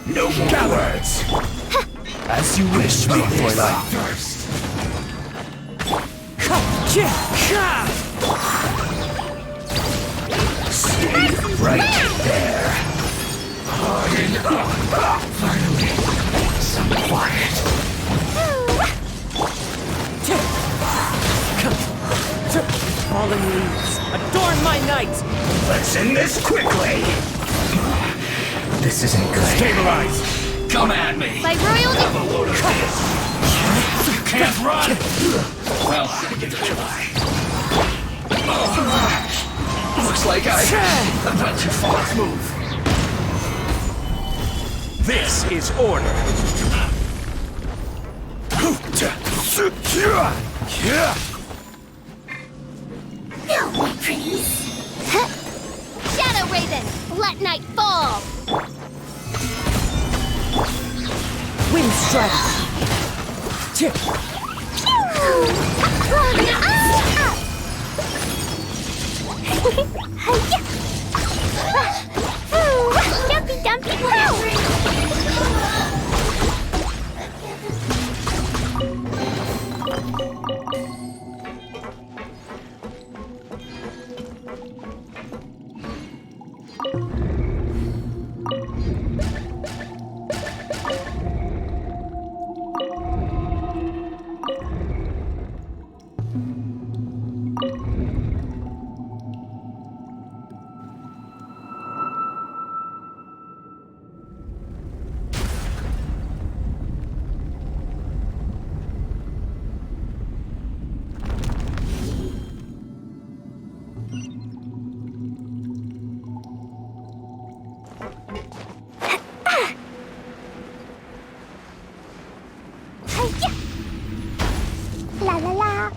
No more words. As you wish, my Fräulein. Stay right there. Harden up. Finally, some quiet. Fallen leaves, adorn my night! Let's end this quickly. This isn't good. Stabilize. Come at me. By royal Have a load of this. You can't run. Well, I get to try. Looks like I went too far. Move. This is order. No retreat. Shadow Raven, let night fall. Wind strike! Dumpy, dumpy, woo! La la la.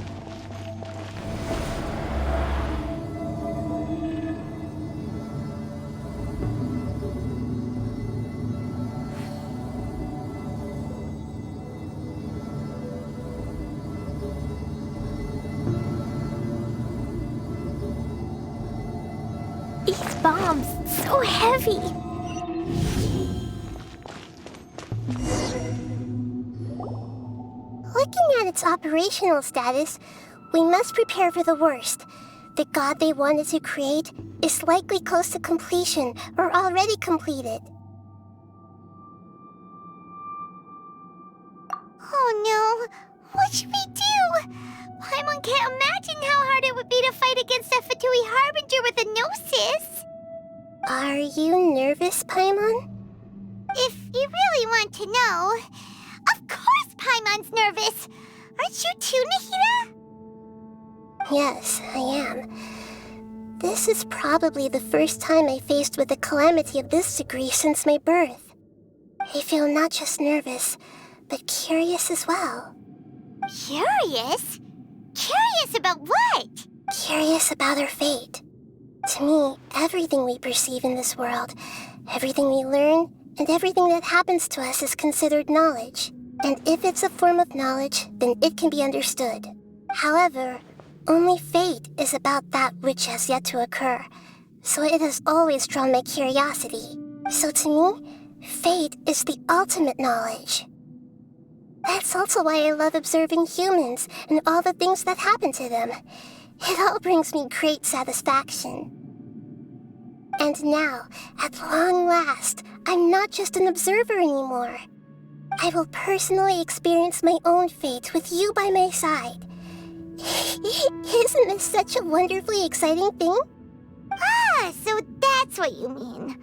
These bombs, so heavy. Looking at its operational status, we must prepare for the worst. The god they wanted to create is likely close to completion or already completed. Oh no! What should we do? Paimon can't imagine how hard it would be to fight against a Fatui Harbinger with a Gnosis! Are you nervous, Paimon? If you really want to know, of course Paimon's nervous! Aren't you too, Nahida? Yes, I am. This is probably the first time I faced with a calamity of this degree since my birth. I feel not just nervous, but curious as well. Curious? Curious about what? Curious about our fate. To me, everything we perceive in this world, everything we learn, and everything that happens to us is considered knowledge. And if it's a form of knowledge, then it can be understood. However, only fate is about that which has yet to occur, so it has always drawn my curiosity. So to me, fate is the ultimate knowledge. That's also why I love observing humans and all the things that happen to them. It all brings me great satisfaction. And now, at long last, I'm not just an observer anymore. I will personally experience my own fate with you by my side. Isn't this such a wonderfully exciting thing? Ah, so that's what you mean.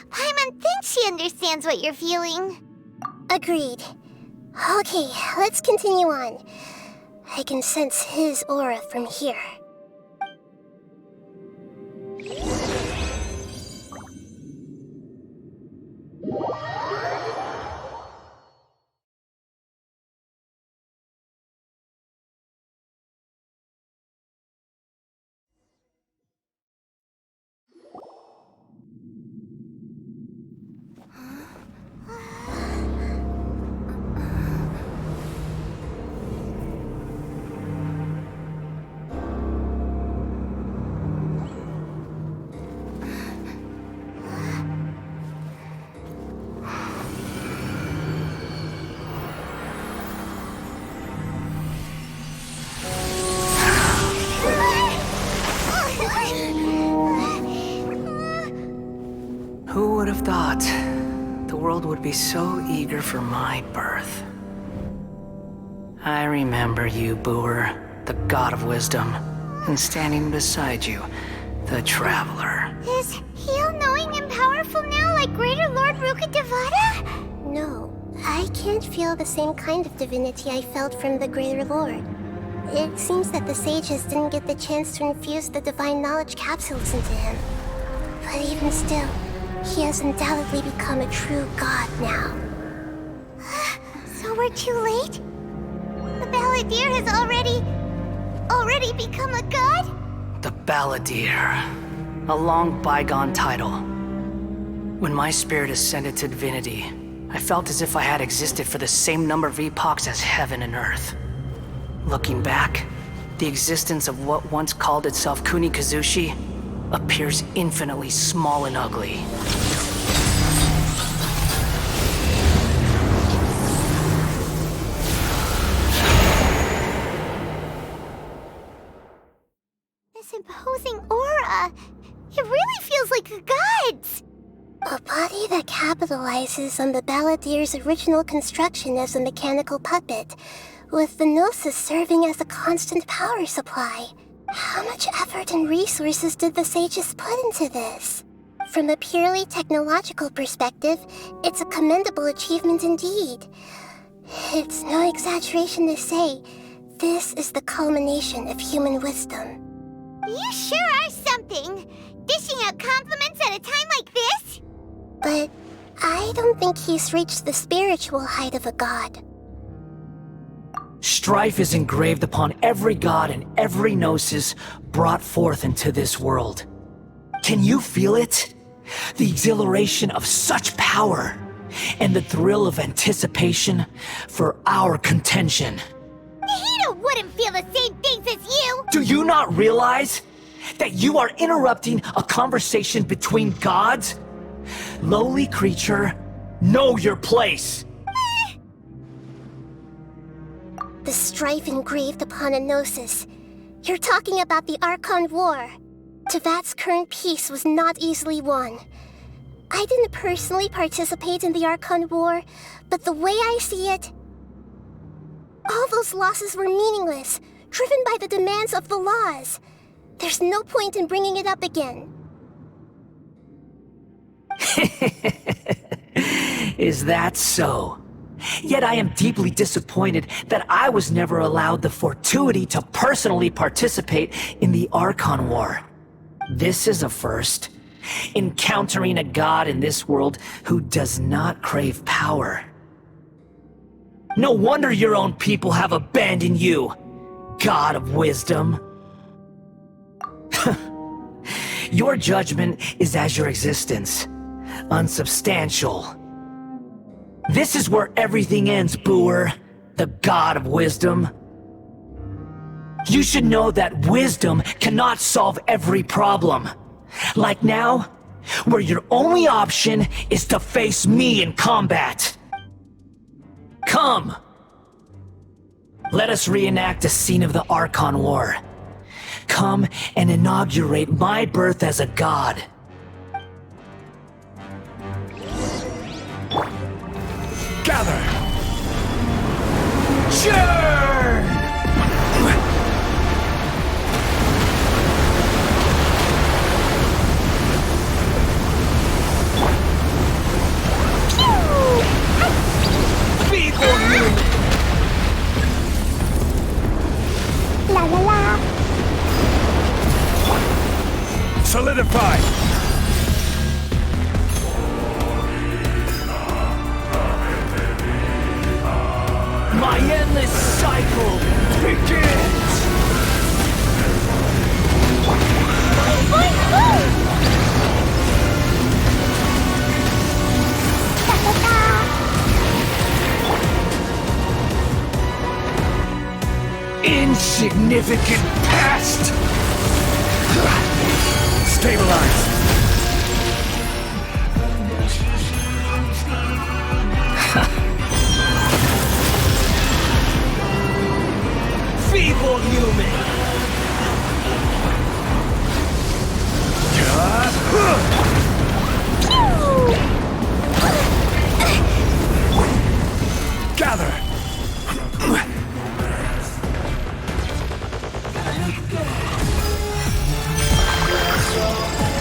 Paimon thinks she understands what you're feeling. Agreed. Okay, let's continue on. I can sense his aura from here. Who would have thought the world would be so eager for my birth? I remember you, Booer, the god of wisdom, and standing beside you, the traveler. Is he all-knowing and powerful now like Greater Lord Rukkhadevata? No, I can't feel the same kind of divinity I felt from the Greater Lord. It seems that the sages didn't get the chance to infuse the divine knowledge capsules into him. But even still, he has undoubtedly become a true god now. So we're too late? The Balladeer has already become a god? The Balladeer. A long bygone title. When my spirit ascended to divinity, I felt as if I had existed for the same number of epochs as heaven and earth. Looking back, the existence of what once called itself Kunikazushi appears infinitely small and ugly. This imposing aura, it really feels like the gods! A body that capitalizes on the Balladier's original construction as a mechanical puppet, with the Gnosis serving as a constant power supply. How much effort and resources did the sages put into this? From a purely technological perspective, it's a commendable achievement indeed. It's no exaggeration to say, this is the culmination of human wisdom. You sure are something! Dishing out compliments at a time like this? But I don't think he's reached the spiritual height of a god. Strife is engraved upon every god and every gnosis brought forth into this world. Can you feel it? The exhilaration of such power, and the thrill of anticipation for our contention. Nahida wouldn't feel the same things as you! Do you not realize that you are interrupting a conversation between gods? Lowly creature, know your place! The strife engraved upon a Gnosis. You're talking about the Archon War. Tevat's current peace was not easily won. I didn't personally participate in the Archon War, but the way I see it, all those losses were meaningless, driven by the demands of the laws. There's no point in bringing it up again. Is that so? Yet I am deeply disappointed that I was never allowed the fortuity to personally participate in the Archon War. This is a first. Encountering a god in this world who does not crave power. No wonder your own people have abandoned you, God of Wisdom. Your judgment is as your existence, unsubstantial. This is where everything ends, Booer, the God of Wisdom. You should know that wisdom cannot solve every problem. Like now, where your only option is to face me in combat. Come! Let us reenact a scene of the Archon War. Come and inaugurate my birth as a god. Gather! Churn! Feeble human! La la la! Solidify! My endless cycle begins! Insignificant past! Stabilize! Feeble human! Gather!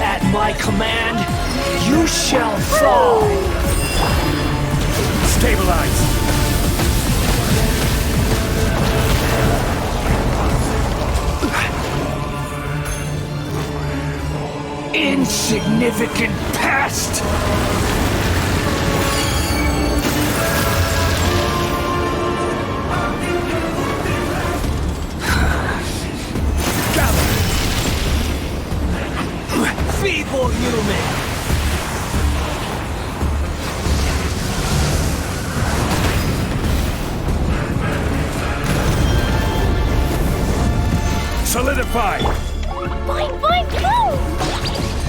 At my command, you shall fall! Stabilize! Insignificant past! Feeble human! Solidify! Boing, boing, boom!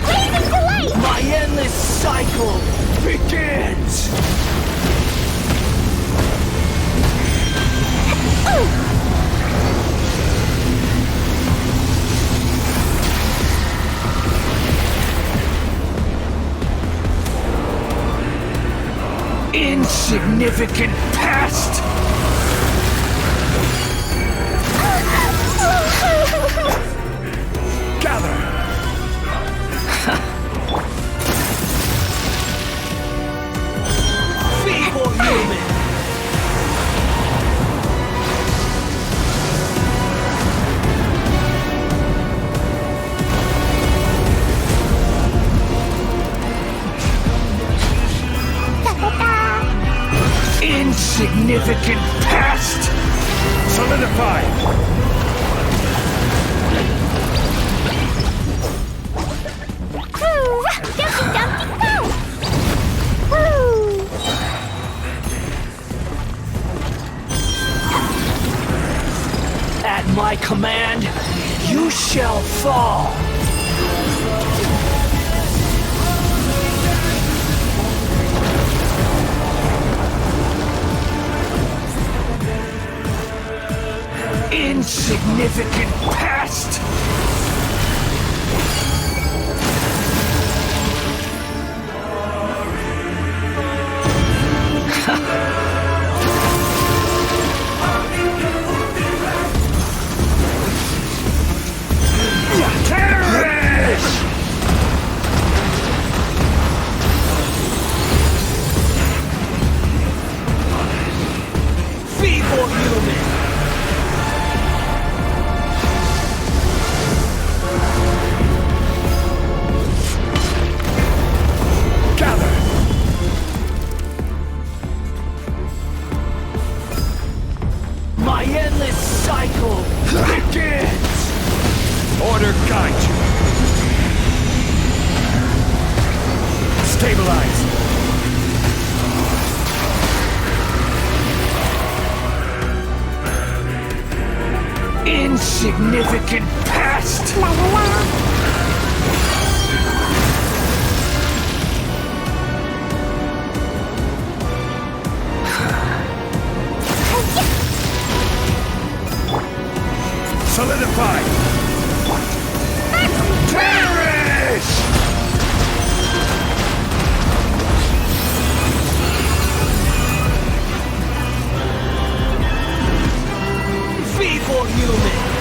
Blazing to light! My endless cycle begins! Insignificant past! Gather! Feeble human! Insignificant past! Solidify! Dumpty Dumpty Go! Woo! At my command, you shall fall! Insignificant past! Perish! Feeble human! My endless cycle begins! Order guide you! Stabilize! Insignificant past! La la la! Solidify! Perish! Feeble human!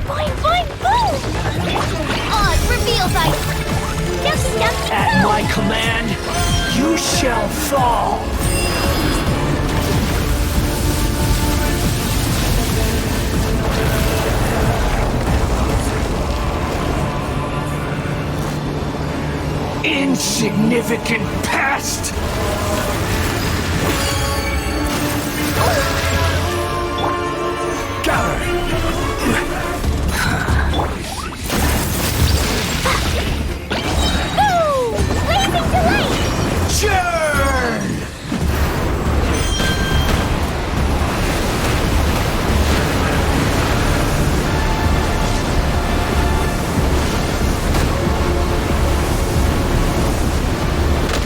Boing, boing, boom! Odd reveal sight! Dumpty Dumpty Go! At my command, you shall fall! Insignificant past! Gather! Boom! Blazing to light! Churn!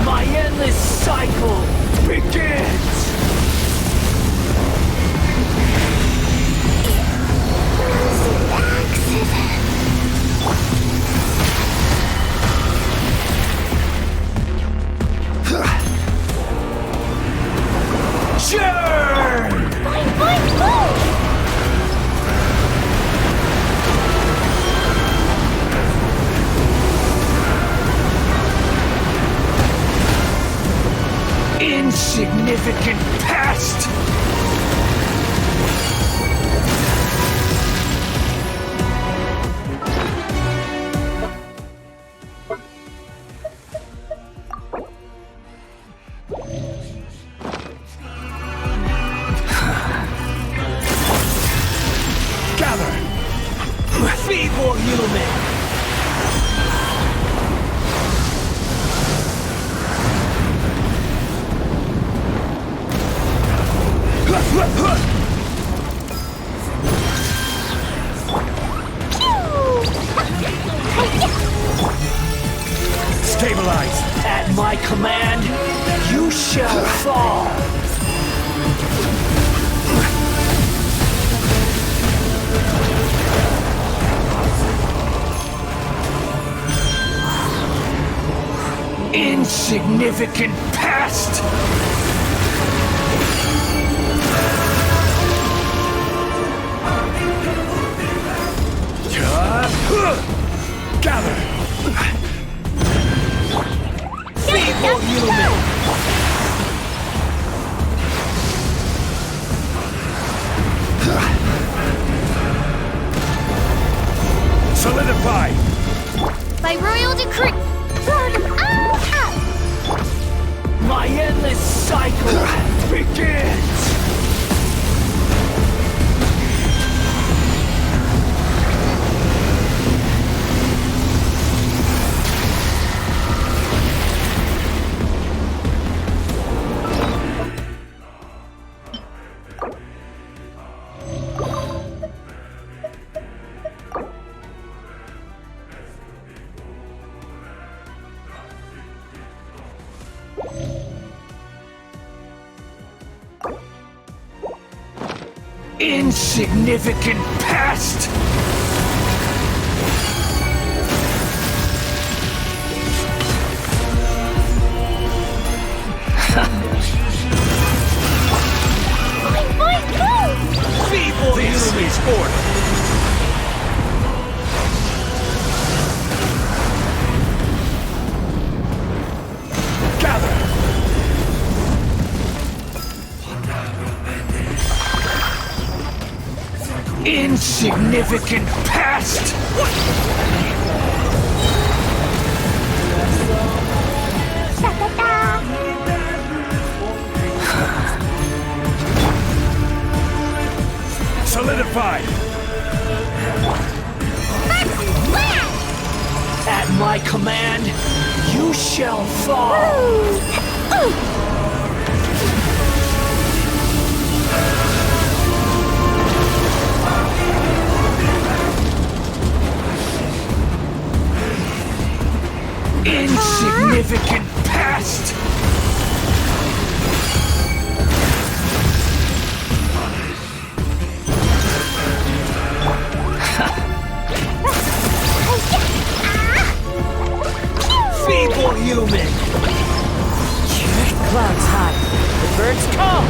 My endless cycle begins! Churn! Boing, boing, boom! Insignificant past! Gather! Feeble human! my command, you shall fall! Insignificant pest! Gather! Feeble human! Solidify! By royal decree. My endless cycle begins! Insignificant pest! Feeble This is order! Gather! Insignificant pest! Solidify! At my command, you shall fall! Insignificant pest! Feeble human! Clouds high. The birds come!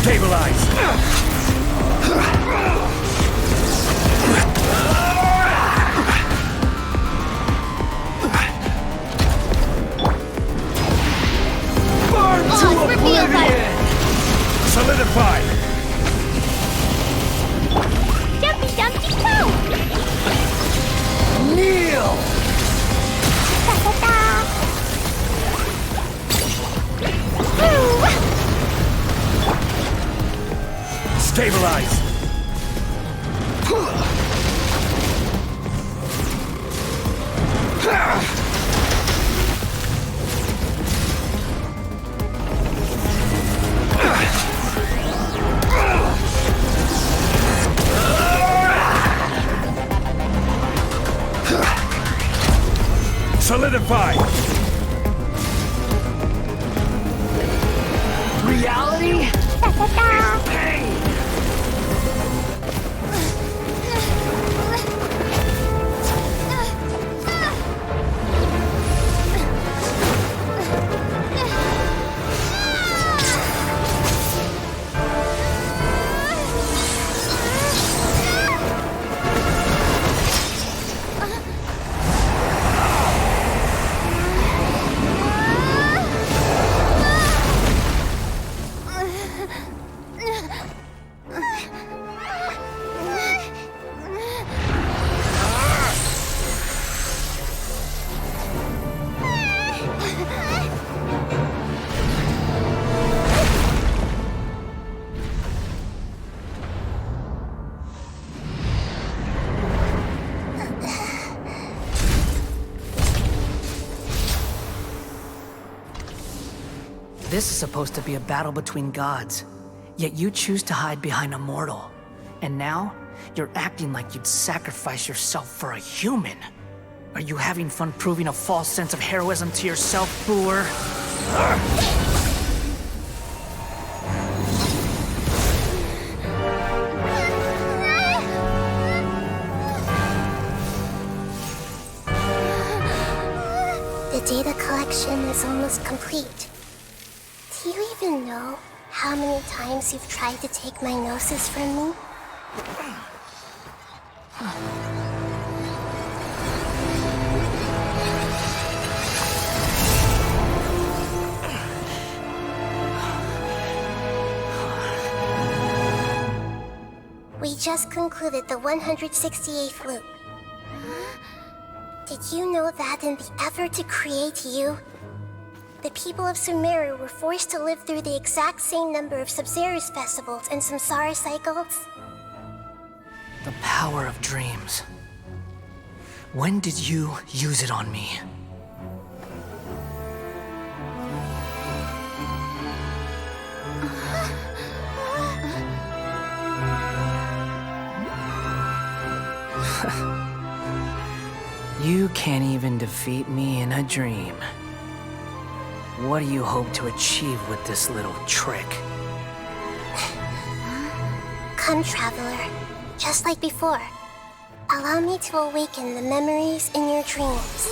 Stabilize! Burn to oblivion! Solidify! Jumpy dumpty toe! Kneel! Stabilize! Solidify! Reality? Pain! This is supposed to be a battle between gods, yet you choose to hide behind a mortal. And now, you're acting like you'd sacrifice yourself for a human. Are you having fun proving a false sense of heroism to yourself, Boor? The data collection is almost complete. Do you even know how many times you've tried to take my gnosis from me? We just concluded the 168th loop. Did you know that in the effort to create you, the people of Sumeru were forced to live through the exact same number of Sub-Zerus festivals and Samsara cycles? The power of dreams. When did you use it on me? You can't even defeat me in a dream. What do you hope to achieve with this little trick? Come, Traveler. Just like before. Allow me to awaken the memories in your dreams.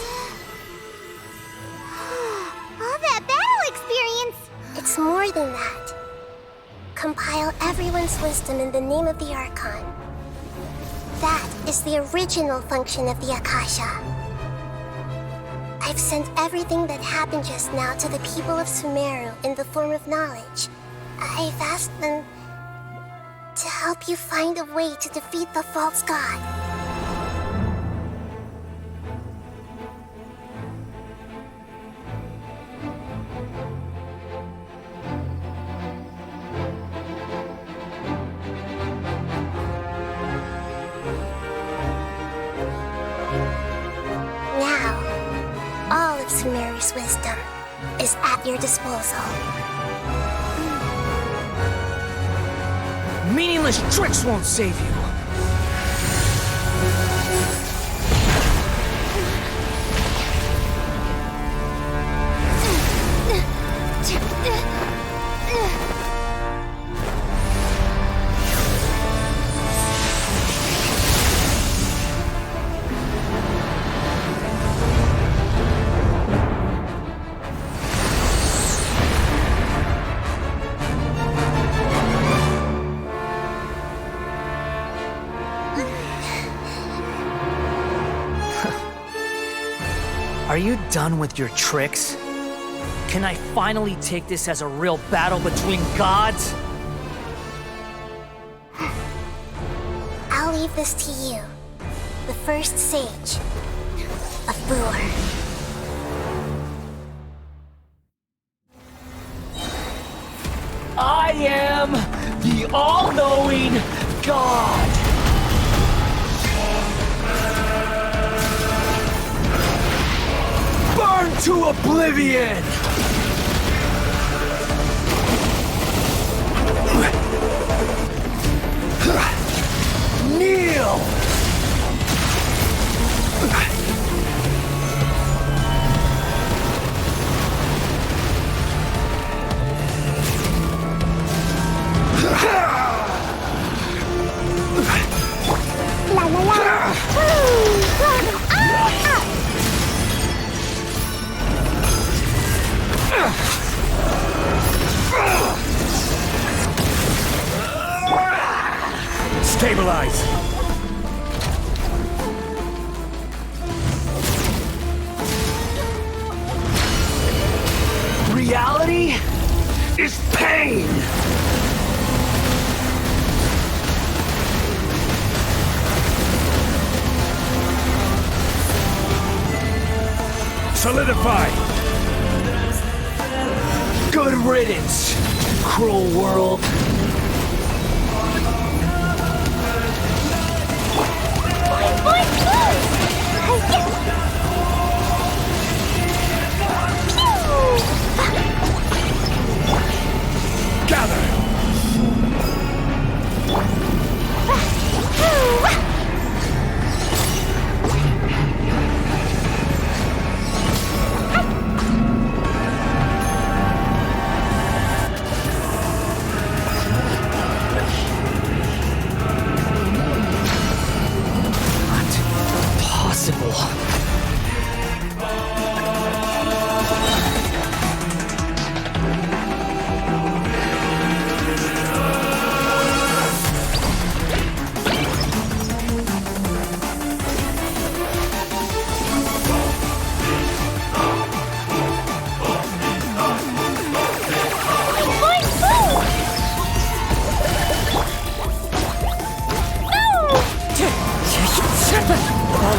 All that battle experience! It's more than that. Compile everyone's wisdom in the name of the Archon. That is the original function of the Akasha. I've sent everything that happened just now to the people of Sumeru in the form of knowledge. I've asked them to help you find a way to defeat the false god. Sumeru's wisdom is at your disposal. Meaningless tricks won't save you. Are you done with your tricks? Can I finally take this as a real battle between gods? I'll leave this to you, the first sage of Boor. I am the all-knowing God! Burn to oblivion! Kneel! La la la! Stabilize! Reality is pain! Solidify! Good riddance, cruel world.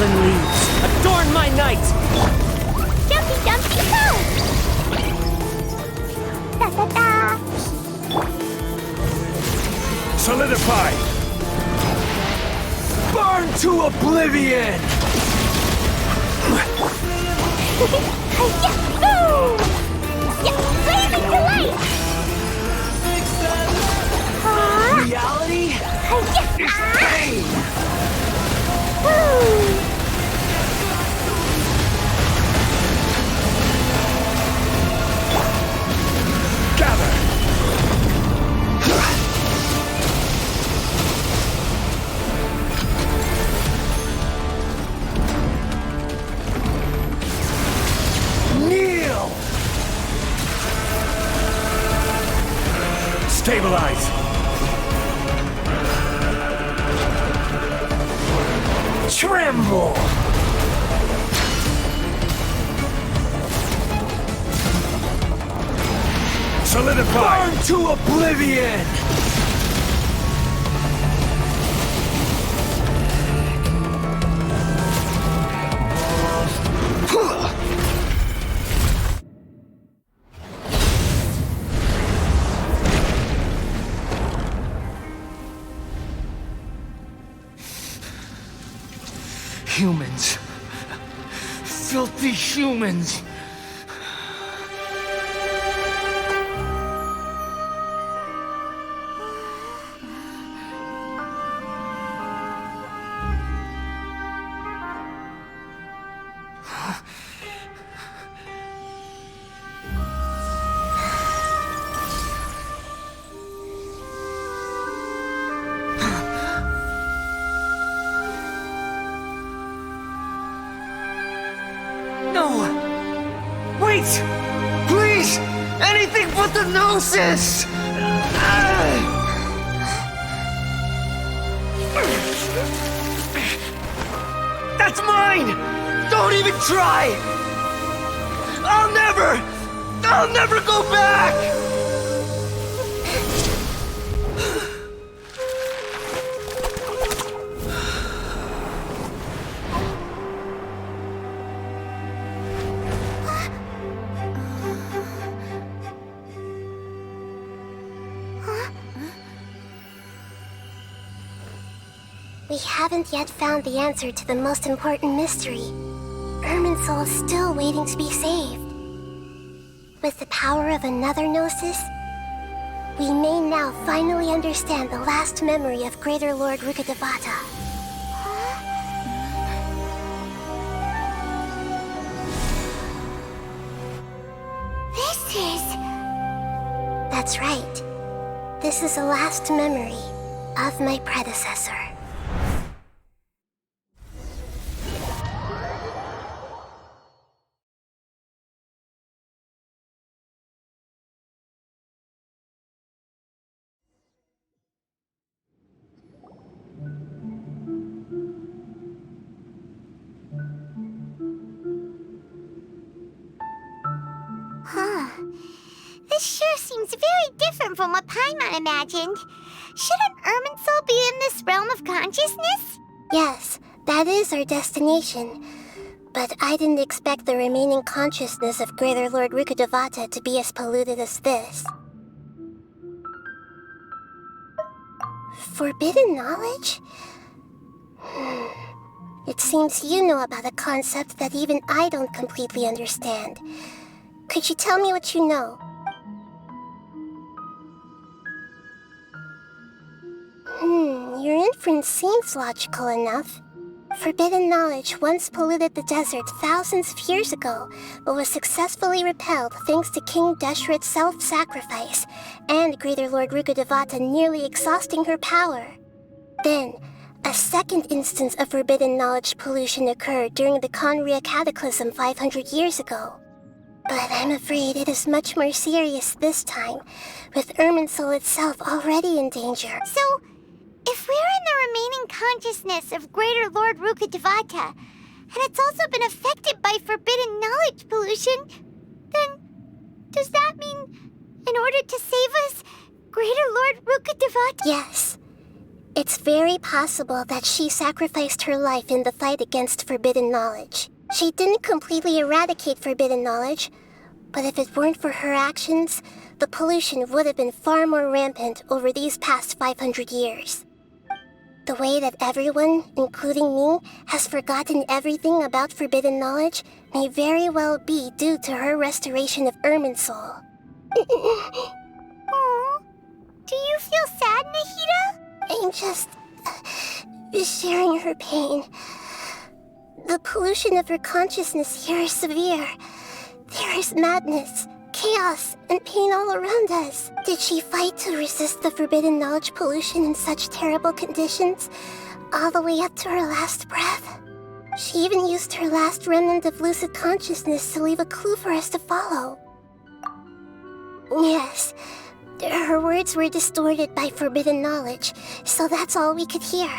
Fallen leaves, adorn my night! Jumpy Dumpy Go! Da da da! Solidify! Burn to oblivion! Flaming delight! Reality is pain! Gather! Kneel! Stabilize! Tremble! Solidify! Burn to oblivion! Humans. Filthy humans. No! Wait! Please! Anything but the Gnosis! That's mine! Don't even try! I'll never go back! We haven't yet found the answer to the most important mystery. Irminsul is still waiting to be saved. With the power of another Gnosis, we may now finally understand the last memory of Greater Lord Rukkhadevata. This is... That's right. This is the last memory of my predecessor. This sure seems very different from what Paimon imagined. Shouldn't Irminsul be in this realm of consciousness? Yes, that is our destination. But I didn't expect the remaining consciousness of Greater Lord Rukkhadevata to be as polluted as this. Forbidden knowledge? It seems you know about a concept that even I don't completely understand. Could you tell me what you know? Your inference seems logical enough. Forbidden knowledge once polluted the desert thousands of years ago, but was successfully repelled thanks to King Deshret's self-sacrifice, and Greater Lord Rukkhadevata nearly exhausting her power. Then, a second instance of forbidden knowledge pollution occurred during the Conria Cataclysm 500 years ago. But I'm afraid it is much more serious this time, with Irminsul itself already in danger. So, if we're in the remaining consciousness of Greater Lord Rukkhadevata, and it's also been affected by forbidden knowledge pollution, then does that mean, in order to save us, Greater Lord Rukkhadevata... Yes. It's very possible that she sacrificed her life in the fight against forbidden knowledge. She didn't completely eradicate forbidden knowledge, but if it weren't for her actions, the pollution would have been far more rampant over these past 500 years. The way that everyone, including me, has forgotten everything about forbidden knowledge may very well be due to her restoration of Irminsul. Aww. Do you feel sad, Nahida? I'm just sharing her pain. The pollution of her consciousness here is severe. There is madness, chaos, and pain all around us. Did she fight to resist the forbidden knowledge pollution in such terrible conditions, all the way up to her last breath? She even used her last remnant of lucid consciousness to leave a clue for us to follow. Yes, her words were distorted by forbidden knowledge, so that's all we could hear.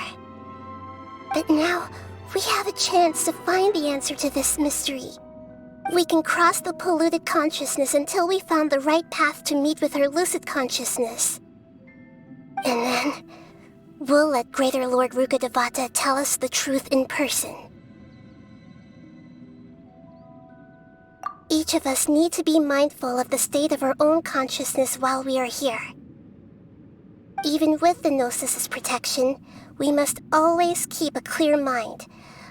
But now, we have a chance to find the answer to this mystery. We can cross the polluted consciousness until we found the right path to meet with her lucid consciousness. And then, we'll let Greater Lord Rukkhadevata tell us the truth in person. Each of us need to be mindful of the state of our own consciousness while we are here. Even with the Gnosis' protection, we must always keep a clear mind.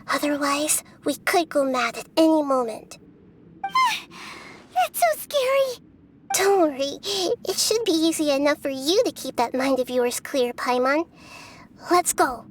Otherwise, we could go mad at any moment. That's so scary. Don't worry, it should be easy enough for you to keep that mind of yours clear, Paimon. Let's go.